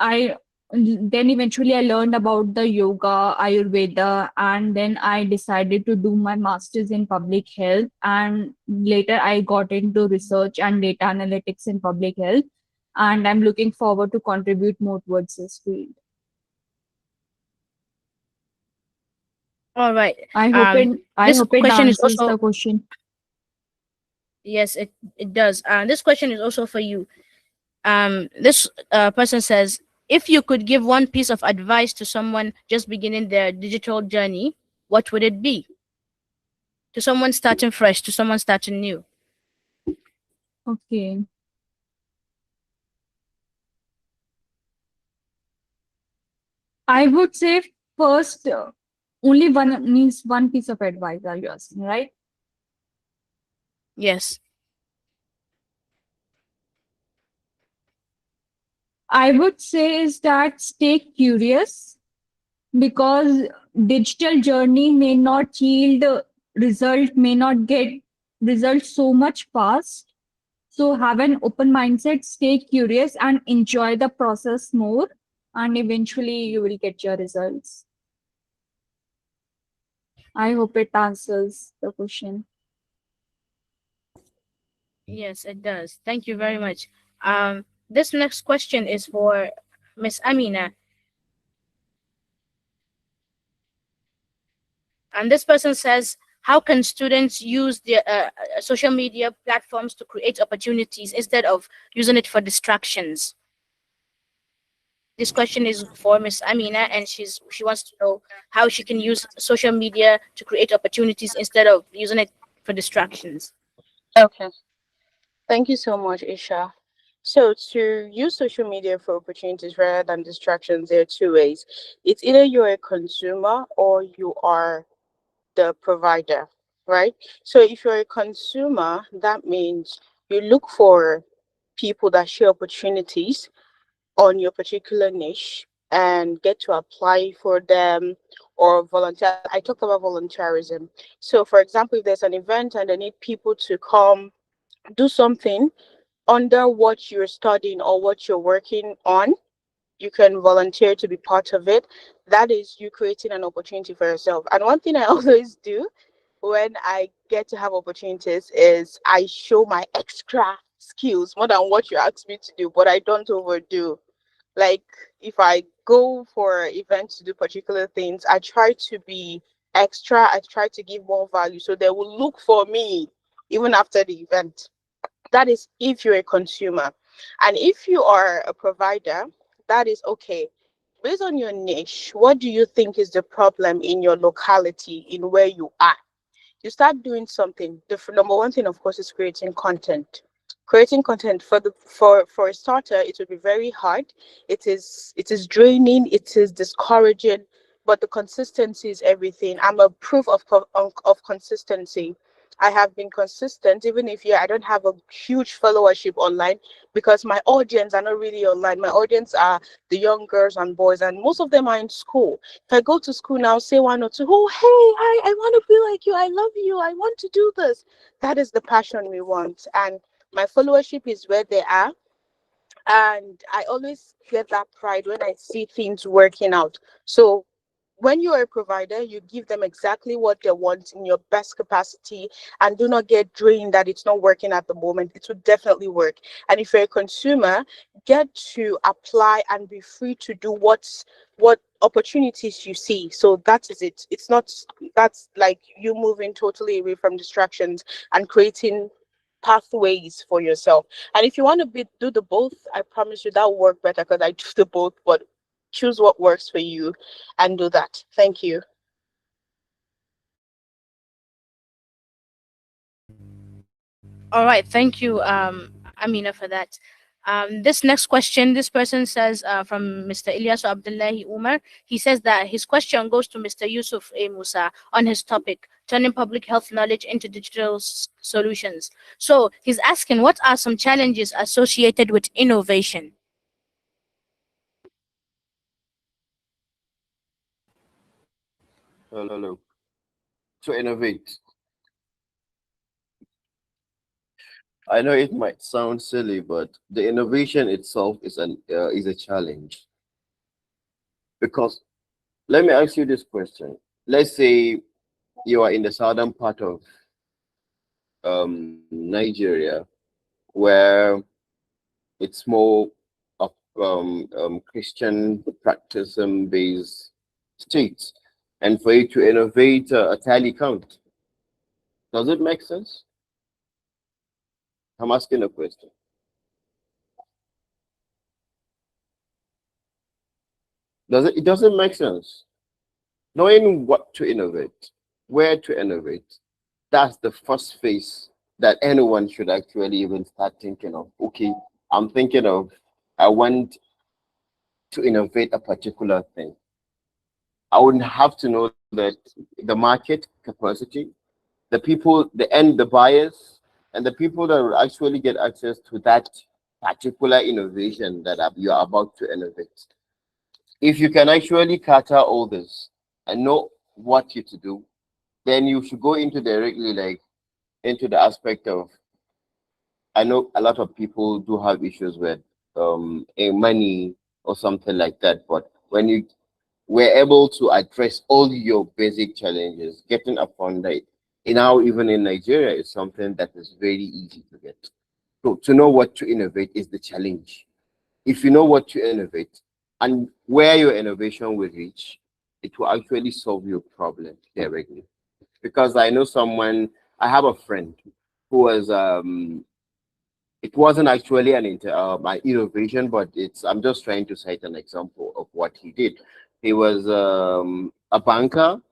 I eventually I learned about the yoga, Ayurveda, and then I decided to do my master's in public health. And later I got into research and data analytics in public health. And I'm looking forward to contribute more towards this field. All right. I hope This it question is answers also, the question. yes, it does. This question is also for you. This person says, if you could give one piece of advice to someone just beginning their digital journey, what would it be? To someone starting fresh, to someone starting new. Okay. I would say first, only one means one piece of advice, are you asking, right? Yes. I would say is that stay curious, because digital journey may not yield result, may not get results so much fast. So have an open mindset, stay curious, and enjoy the process more, and eventually you will get your results. I hope it answers the question. Yes, it does. Thank you very much. This next question is for Miss Amina. And this person says, how can students use their social media platforms to create opportunities instead of using it for distractions? This question is for Miss Amina, and she wants to know how she can use social media to create opportunities instead of using it for distractions. Okay. Thank you so much, Aisha. So to use social media for opportunities rather than distractions, there are two ways. It's either you're a consumer or you are the provider, right? So if you're a consumer, that means you look for people that share opportunities on your particular niche and get to apply for them or volunteer. I talked about volunteerism. So for example, if there's an event and they need people to come do something under what you're studying or what you're working on, you can volunteer to be part of it. That is you creating an opportunity for yourself. And one thing I always do when I get to have opportunities is I show my extra skills more than what you asked me to do, but I don't overdo. Like if I go for events to do particular things, I try to be extra, I try to give more value so they will look for me even after the event. That is if you're a consumer. And if you are a provider, that is okay. Based on your niche, what do you think is the problem in your locality, in where you are? you start doing something. The number one thing, of course, is creating content. Creating content for a starter, it will be very hard. It is draining. It is discouraging. But the consistency is everything. I'm a proof of consistency. I have been consistent, even if I don't have a huge followership online, because my audience are not really online. My audience are the young girls and boys, and most of them are in school. If I go to school now, say one or two, oh, hey, I want to be like you. I love you. I want to do this. That is the passion we want. And my followership is where they are. And I always get that pride when I see things working out. So when you are a provider, you give them exactly what they want in your best capacity, and do not get drained that it's not working at the moment. It will definitely work. And if you're a consumer, get to apply and be free to do what opportunities you see. So that is it. It's not, that's like you moving totally away from distractions and creating pathways for yourself. And if you want to do the both, I promise you that will work better, because I do the both. But choose what works for you and do that. Thank you. All right, thank you, Amina, for that. This next question, this person says from Mr. Ilyas Abdullahi Umar, he says that his question goes to Mr. Yusuf A. Musa on his topic, turning public health knowledge into digital solutions. So he's asking, what are some challenges associated with innovation? Hello. To innovate. I know it might sound silly, but the innovation itself is a challenge. Because let me ask you this question. Let's say you are in the southern part of Nigeria, where it's more of Christian practice based states, and for you to innovate a tally count, does it make sense? I'm asking a question. It doesn't make sense. Knowing what to innovate, where to innovate, that's the first phase that anyone should actually even start thinking of. Okay, I'm thinking of, I want to innovate a particular thing. I would have to know that the market capacity, the buyers, and the people that will actually get access to that particular innovation that you are about to innovate. If you can actually cater all this and know what you to do, then you should go into directly like into the aspect of, I know a lot of people do have issues with money or something like that, but when you were able to address all your basic challenges, getting a fund like now even in Nigeria is something that is very easy to get. So to know what to innovate is the challenge. If you know what to innovate and where your innovation will reach, it will actually solve your problem directly. Because I have a friend who was it wasn't actually my innovation, but I'm just trying to cite an example of what he did. He was a banker,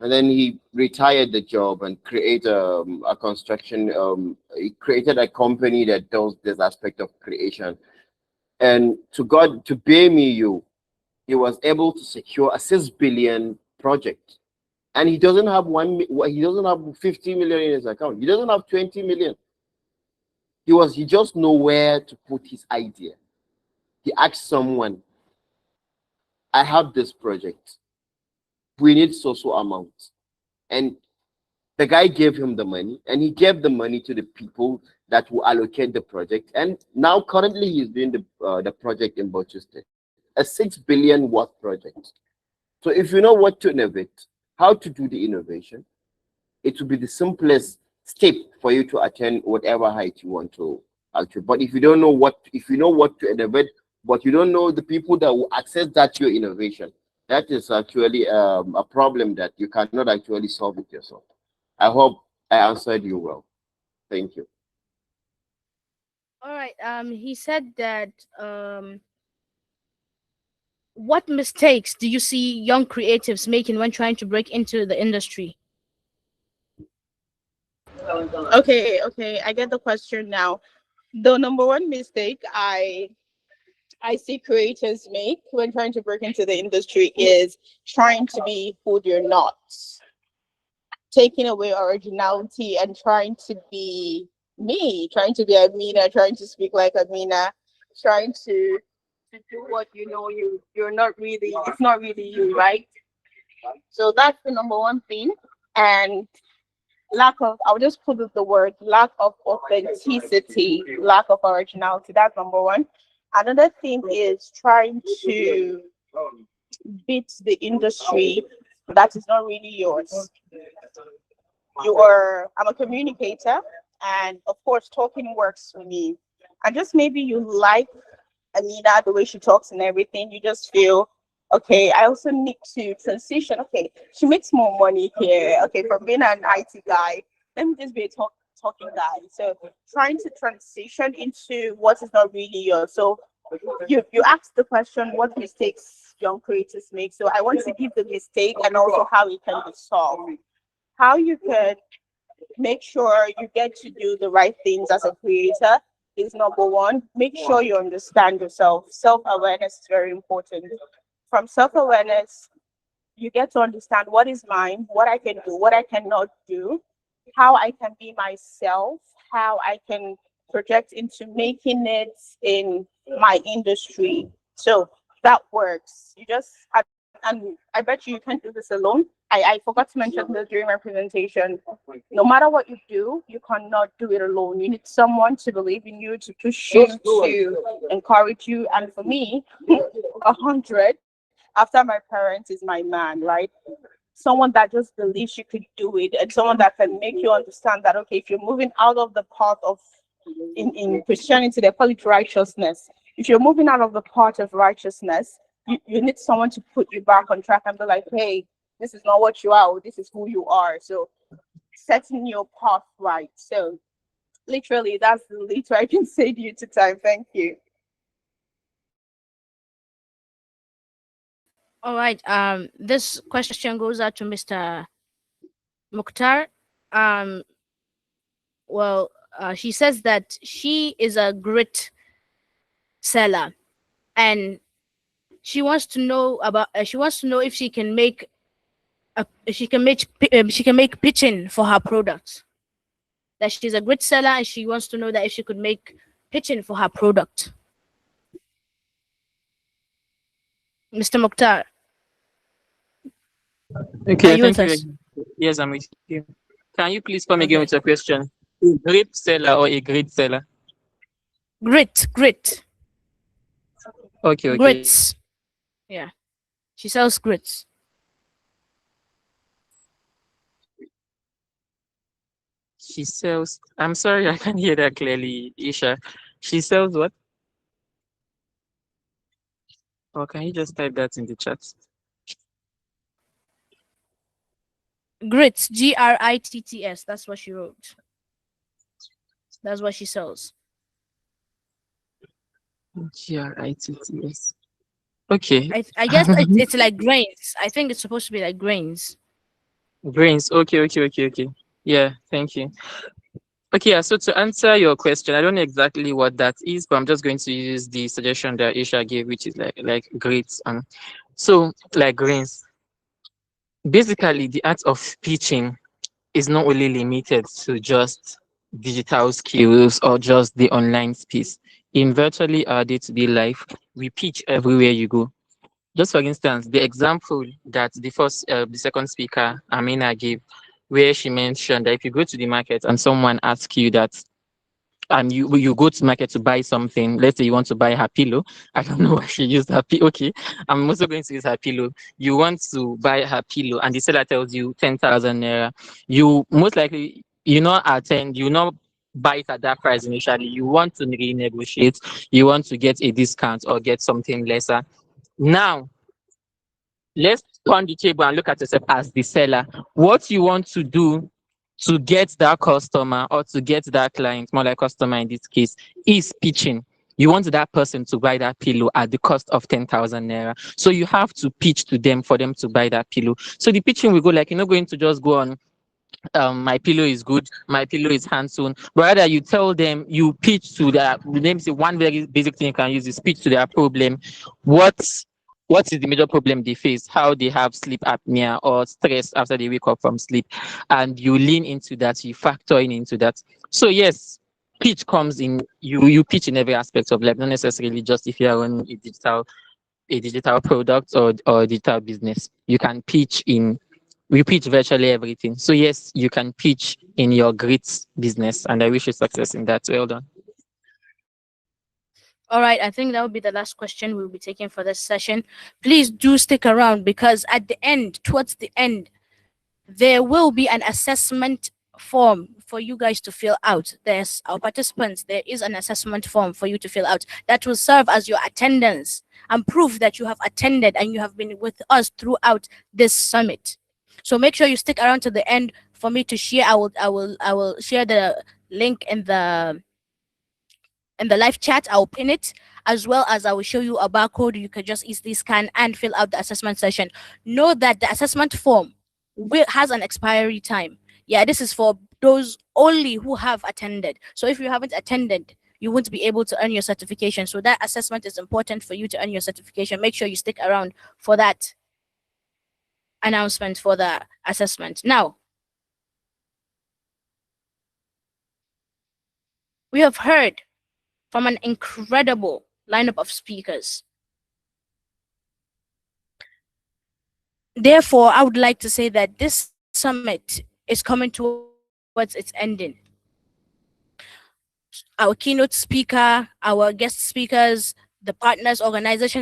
and then he retired the job and created a construction. He created a company that does this aspect of creation. And to pay me, he was able to secure a 6 billion project. And he doesn't have he doesn't have 50 million in his account. He doesn't have 20 million. He just know where to put his idea. He asked someone, I have this project. We need so amount. And the guy gave him the money, and he gave the money to the people that will allocate the project. And now currently he's doing the project in Bauchi State, a 6 billion worth project. So if you know what to innovate, how to do the innovation, it will be the simplest step for you to attain whatever height you want to actually. But if you don't know if you know what to innovate, but you don't know the people that will access that your innovation, that is actually a problem that you cannot actually solve it yourself. I hope I answered you well. Thank you. All right. He said that what mistakes do you see young creatives making when trying to break into the industry? Okay, I get the question now. The number one mistake I see creators make when trying to break into the industry is trying to be who they're not, taking away originality and trying to be me, trying to be Amina, trying to speak like Amina, trying to do what you know you're not really, it's not really you, right? So that's the number one thing. And lack of, I'll just put it the word, lack of authenticity, lack of originality. That's number one. Another thing is trying to beat the industry that is not really yours. I'm a communicator, and of course talking works for me. And just maybe you like Amina, the way she talks and everything, you just feel, okay, I also need to transition. Okay, she makes more money here. Okay, from being an IT guy, let me just be a talking guy. So trying to transition into what is not really yours. So you asked the question, what mistakes young creators make. So I want to give the mistake and also how it can be solved. How you can make sure you get to do the right things as a creator is number one. Make sure you understand yourself. Self-awareness is very important. From self-awareness, you get to understand what is mine, what I can do, what I cannot do, how I can be myself, how I can project into making it in my industry. So that works. And I bet you can't do this alone. I forgot to mention this during my presentation. No matter what you do, you cannot do it alone. You need someone to believe in you, to push you, to encourage you. And for me, 100 after my parents is my man, right? Someone that just believes you could do it, and someone that can make you understand that, okay, if you're moving out of the path of, in Christianity, they call it righteousness. If you're moving out of the path of righteousness, you need someone to put you back on track and be like, hey, this is not what you are, or this is who you are. So setting your path right. So literally, that's the least I can say to you to time. Thank you. All right. This question goes out to Mr. Mukhtar. Well, she says that she is a great seller, and she wants to know about. She wants to know if she can make she can make pitching for her product. That she's a great seller, and she wants to know that if she could make pitching for her product. Mr. Mukhtar. Okay, thank you. Yes, I'm with you. Can you please come again with your question? A great seller or a great seller? Grit. Okay. Grits. Yeah. She sells grits. She sells, I'm sorry, I can't hear that clearly, Aisha. She sells what? Or can you just type that in the chat? Grits. GRITTS. That's what she wrote. That's what she sells. GRITTS. Okay. I guess it's like grains. I think it's supposed to be like grains. Grains. Okay. Yeah, thank you. Okay, yeah, so to answer your question, I don't know exactly what that is, but I'm just going to use the suggestion that Aisha gave, which is like grits. So like grains. Basically, the art of pitching is not only limited to just digital skills or just the online space. In virtually our day-to-day life, we pitch everywhere you go. Just for instance, the example that the second speaker, Amina, gave, where she mentioned that if you go to the market and someone asks you that, and you go to market to buy something, let's say you want to buy her pillow. I don't know why she used her pillow. Okay, I'm also going to use her pillow. You want to buy her pillow, and the seller tells you 10,000 naira. You most likely you not buy it at that price initially. You want to renegotiate. You want to get a discount or get something lesser. Now, let's turn the table and look at yourself as the seller. What you want to do to get that customer or to get that client, more like customer in this case, is pitching. You want that person to buy that pillow at the cost of 10,000 naira. So you have to pitch to them for them to buy that pillow. So the pitching will go like, you're not going to just go on My pillow is good, my pillow is handsome, but rather you tell them, you pitch to their, the name say one very basic thing you can use is pitch to their problem. what what is the major problem they face, how they have sleep apnea or stress after they wake up from sleep, and you lean into that, you factor in into that. So yes, pitch comes in, you pitch in every aspect of life, not necessarily just if you are on a digital product or digital business. You can pitch in, we pitch virtually everything. So yes, you can pitch in your great business, and I wish you success in that. Well done. All right, I think that will be the last question we'll be taking for this session. Please do stick around, because at the end, towards the end, there will be an assessment form for you guys to fill out. There's our participants, there is an assessment form for you to fill out that will serve as your attendance and proof that you have attended and you have been with us throughout this summit. So make sure you stick around to the end for me to share. I will share the link in the live chat. I'll pin it, as well as I will show you a barcode you can just easily scan and fill out the assessment session. Know that the assessment form has an expiry time. Yeah, this is for those only who have attended. So if you haven't attended, you won't be able to earn your certification. So that assessment is important for you to earn your certification. Make sure you stick around for that announcement for the assessment. Now, we have heard from an incredible lineup of speakers. Therefore, I would like to say that this summit is coming towards its ending. Our keynote speaker, our guest speakers, the partners, organizers,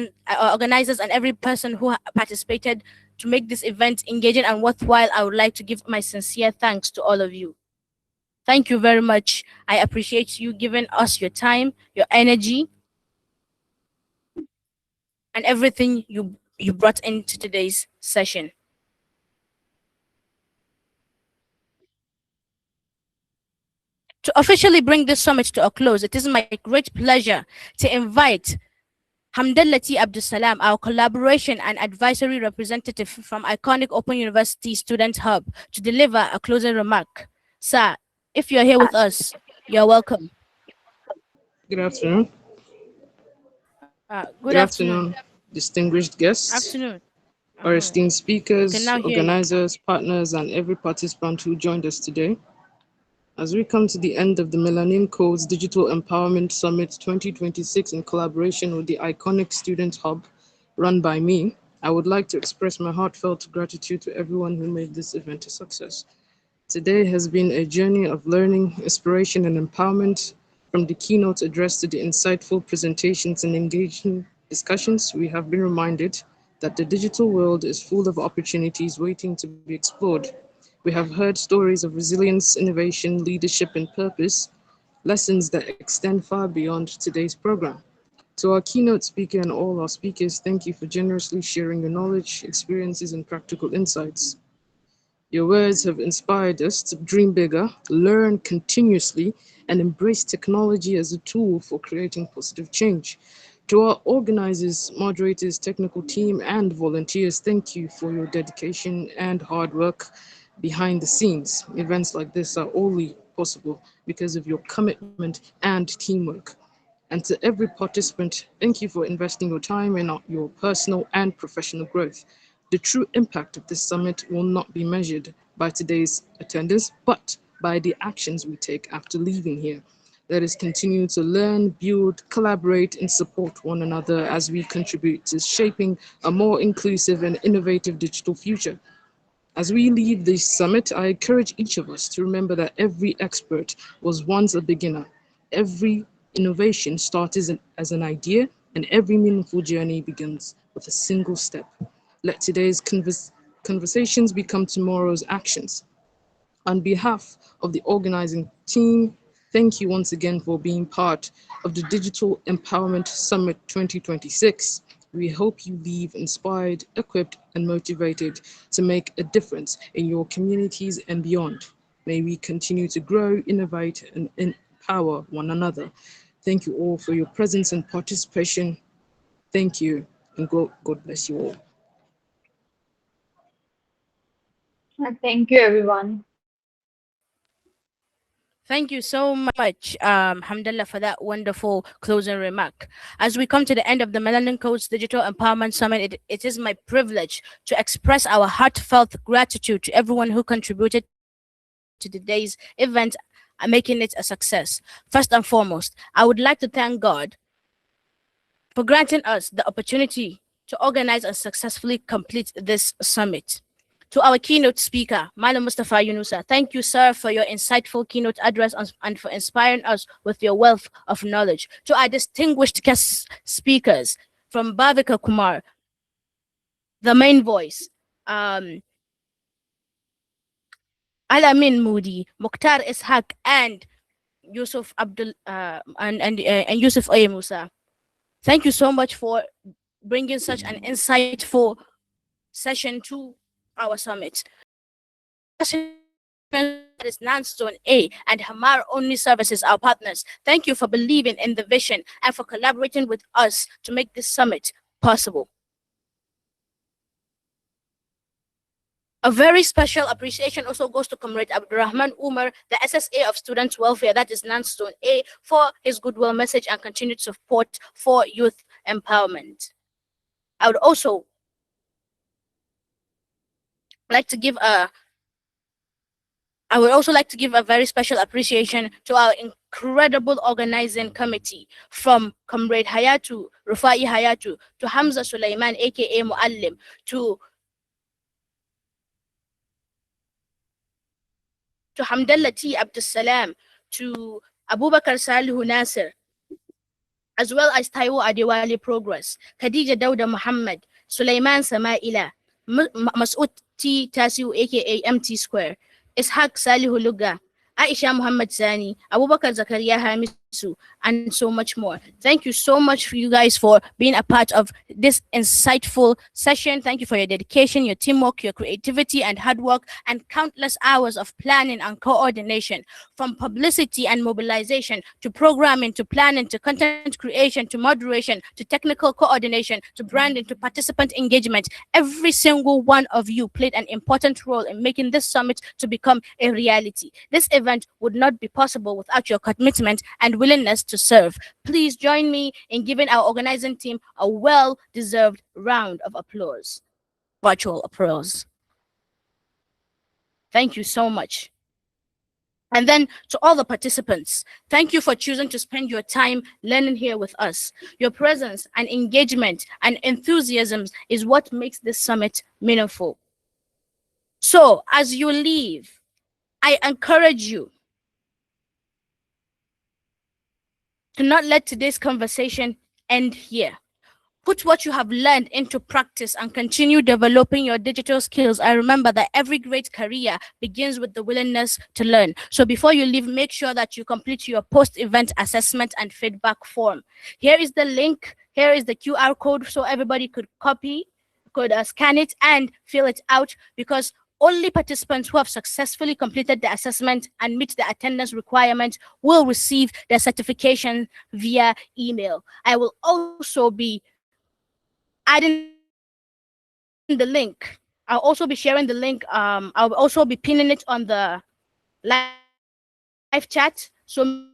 and every person who participated to make this event engaging and worthwhile, I would like to give my sincere thanks to all of you. Thank you very much. I appreciate you giving us your time, your energy, and everything you brought into today's session. To officially bring this summit to a close, it is my great pleasure to invite Hamdallati Abdusalam, our collaboration and advisory representative from iconic Open University Student Hub, to deliver a closing remark. Sir, if you're here with us, you're welcome. Good afternoon. Good afternoon. Distinguished guests, Afternoon. our esteemed speakers, now hear you. organizers, partners, and every participant who joined us today. As we come to the end of the Melanin Codes Digital Empowerment Summit 2026 in collaboration with the iconic Student Hub run by me, I would like to express my heartfelt gratitude to everyone who made this event a success. Today has been a journey of learning, inspiration, and empowerment. From the keynote address to the insightful presentations and engaging discussions, we have been reminded that the digital world is full of opportunities waiting to be explored. We have heard stories of resilience, innovation, leadership, and purpose, lessons that extend far beyond today's program. To our keynote speaker and all our speakers, thank you for generously sharing your knowledge, experiences, and practical insights. Your words have inspired us to dream bigger, learn continuously, and embrace technology as a tool for creating positive change. To our organizers, moderators, technical team, and volunteers, thank you for your dedication and hard work behind the scenes. Events like this are only possible because of your commitment and teamwork. And to every participant, thank you for investing your time in your personal and professional growth. The true impact of this summit will not be measured by today's attendance, but by the actions we take after leaving here. Let us continue to learn, build, collaborate, and support one another as we contribute to shaping a more inclusive and innovative digital future. As we leave this summit, I encourage each of us to remember that every expert was once a beginner. Every innovation starts as an idea, and every meaningful journey begins with a single step. Let today's conversations become tomorrow's actions. On behalf of the organizing team, thank you once again for being part of the Digital Empowerment Summit 2026. We hope you leave inspired, equipped, and motivated to make a difference in your communities and beyond. May we continue to grow, innovate, and empower one another. Thank you all for your presence and participation. Thank you, and God bless you all. Thank you, everyone. Thank you so much, Hamdallah, for that wonderful closing remark. As we come to the end of the Melanin Codes Digital Empowerment Summit, it is my privilege to express our heartfelt gratitude to everyone who contributed to today's event and making it a success. First and foremost, I would like to thank God for granting us the opportunity to organize and successfully complete this summit. To our keynote speaker, Malam Mustapha Yunusa, thank you, sir, for your insightful keynote address and for inspiring us with your wealth of knowledge. To our distinguished guest speakers, from Bhavika Kumar, the main voice, Aminu Mudi, Mukhtar Ishaq, and Yusuf and Yusuf A. Musa. Thank you so much for bringing such an insightful session to our summit. That is Nanstone A and Hamar Only Services, our partners. Thank you for believing in the vision and for collaborating with us to make this summit possible. A very special appreciation also goes to Comrade Abdurrahman Umar, the SSA of Students Welfare, that is Nanstone A, for his goodwill message and continued support for youth empowerment. I would also like to give a very special appreciation to our incredible organizing committee, from Comrade Hayatu, Rufai Hayatu, to Hamza Sulaiman, aka Muallim, to Hamdallah T. Abdus Salam, to Abubakar Salihu Nasir, as well as Taiwo Adewale Progress, Khadija Dauda Muhammad, Sulaiman Samaila, Mas'ud T. Tasiu, aka MT Square, Ishaq Salihu Luga, Aisha Muhammad Sani, Abubakar Zakaria Hamisu, and so much more. Thank you so much for you guys for being a part of this insightful session. Thank you for your dedication, your teamwork, your creativity and hard work, and countless hours of planning and coordination. From publicity and mobilization, to programming, to planning, to content creation, to moderation, to technical coordination, to branding, to participant engagement, every single one of you played an important role in making this summit to become a reality. This event would not be possible without your commitment and willingness to serve. Please join me in giving our organizing team a well-deserved round of applause. Virtual applause. Thank you so much. And then to all the participants, thank you for choosing to spend your time learning here with us. Your presence and engagement and enthusiasm is what makes this summit meaningful. So as you leave, I encourage you to not let today's conversation end here. Put what you have learned into practice and continue developing your digital skills. I remember that every great career begins with the willingness to learn. So before you leave, make sure that you complete your post-event assessment and feedback form. Here is the link. Here is the QR code so everybody could scan it and fill it out, because only participants who have successfully completed the assessment and meet the attendance requirement will receive their certification via email. I will also be adding the link. I'll also be sharing the link. I'll also be pinning it on the live chat. So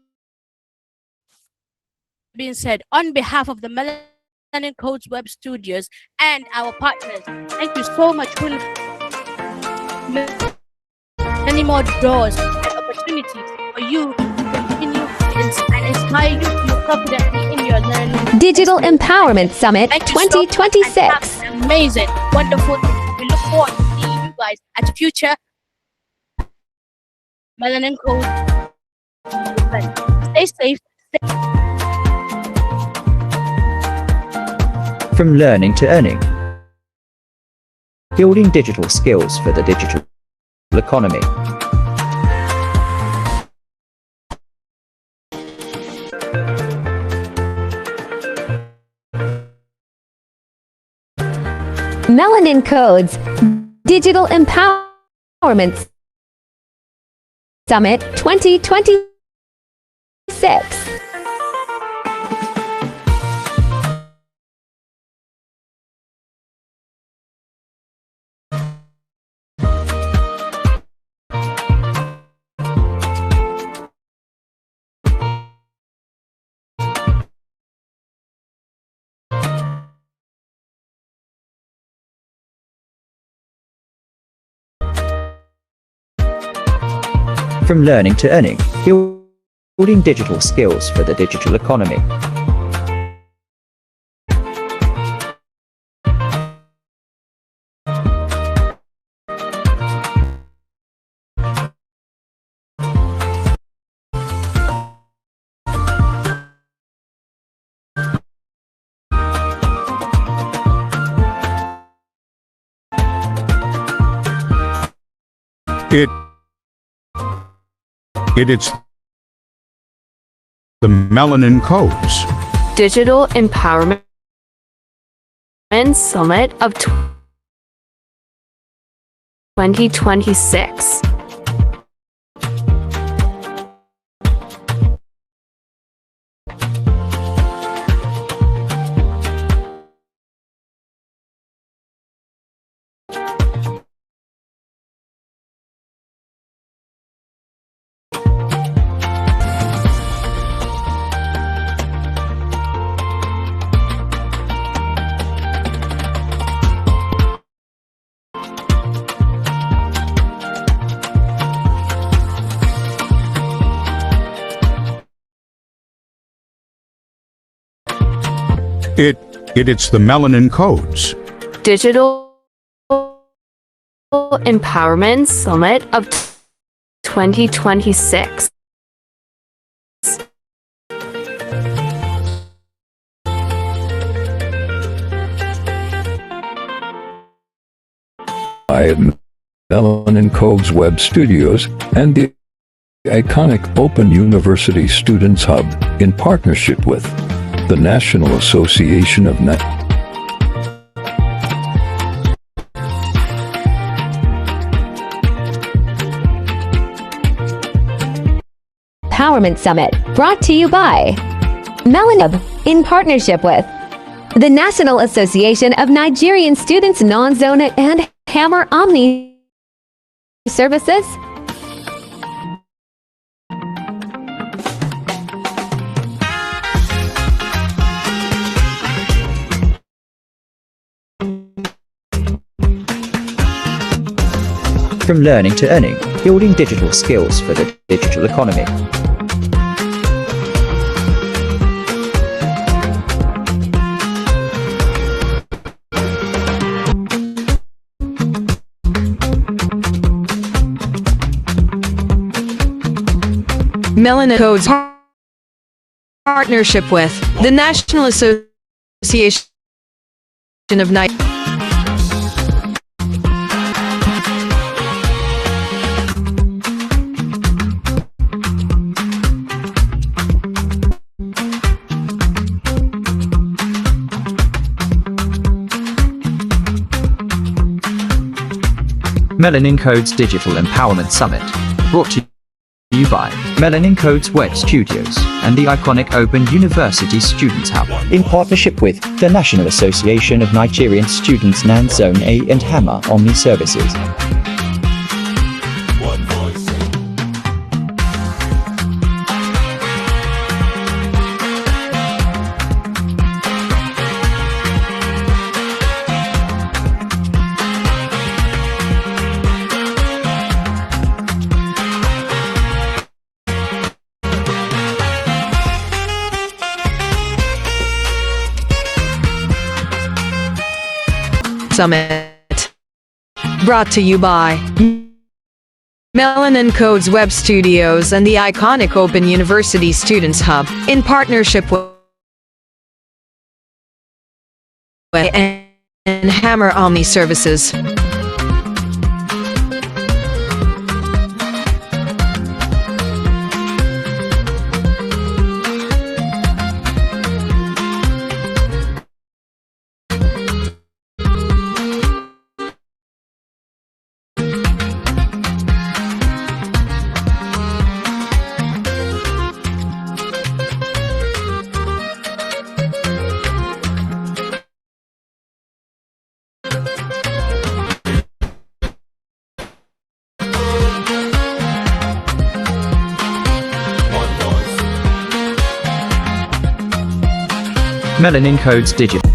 being said, on behalf of the Melanin Codes Web Studios and our partners, thank you so much for many more doors and opportunities for you to continue and inspire you to move confidently in your learning. Digital Empowerment Summit 2026. Amazing, wonderful. We look forward to seeing you guys at future Melanin Code events. Stay safe. From learning to earning. Building digital skills for the digital economy. Melanin Codes Digital Empowerment Summit 2026. From learning to earning, building digital skills for the digital economy. It's the Melanin Codes. Digital Empowerment Summit of 2026. It's the Melanin Codes. Digital Empowerment Summit of 2026. By Melanin Codes Web Studios and the iconic Open University Students Hub in partnership with the National Association of Empowerment Summit, brought to you by Melanin, in partnership with the National Association of Nigerian Students Non-Zone and Hammer Omni Services. From learning to earning, building digital skills for the digital economy. Melanin Codes partnership with the National Association of Nigeria. Melanin Codes Digital Empowerment Summit, brought to you by Melanin Codes Web Studios and the iconic Open University Students Hub, in partnership with the National Association of Nigerian Students Non-Zone A and Hammer Omni Services. Summit, brought to you by Melanin Codes Web Studios and the iconic Open University Students Hub, in partnership with and Hammer Omni Services. Melanin Codes Digital.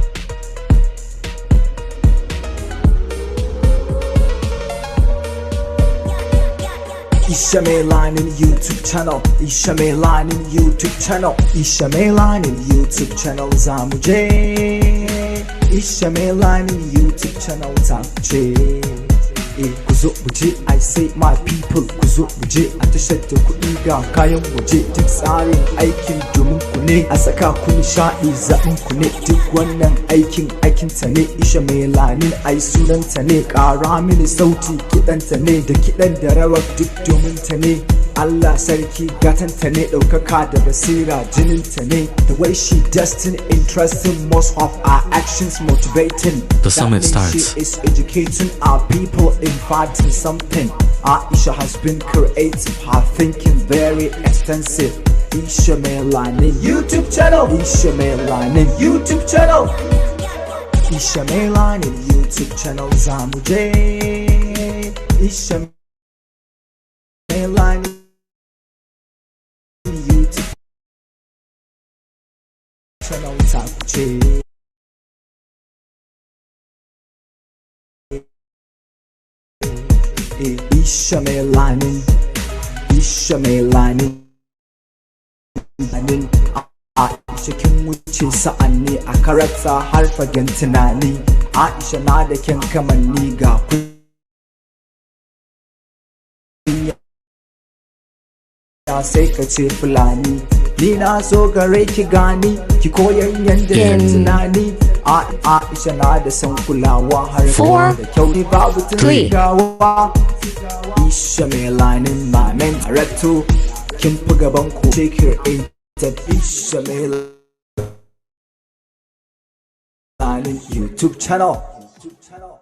Isha Melanin YouTube channel, Isha Melanin YouTube channel, Isha Melanin YouTube channel zamuje. Isha Melanin YouTube channel zamuje. Kuzo muje, I say my people, kuzo muje a tashar da kuɗi ga kayan waje duk tsarin aikin domin ku ne a saka ku nishaɗi zaɓin ku ne duk wannan aikin ta ne. Isha Melanin ai sunanta ne, ƙara mini sauti kiɗanta ne da kiɗan da rawar duk domin ta ne. Allah sarki gatanta ne, ɗaukaka da basira jininta ne. The way she destined, interesting, most of our actions motivating. The summit starts. She is educating our people, imparting something. Aisha has been creative, her thinking very extensive. Isha Melanin YouTube channel, Isha Melanin YouTube channel, Isha Melanin YouTube channel zamuje. Isha Melanin YouTube channel zamuje. Isha Melanin, Isha Melanin, Aisha kin wuce sa'an ne a karata har fagen tunani. Aisha na da kyan kamanni ga kunya sai ka ce Fulani. Ni na so gare ki gani, ki koyan yanda da tunani. Aisha na da san kulawa har da kyau ne babu tunagawa. Isha Melanin mamen haratto, kin fi gaban ku ce created. Isha Melanin YouTube channel.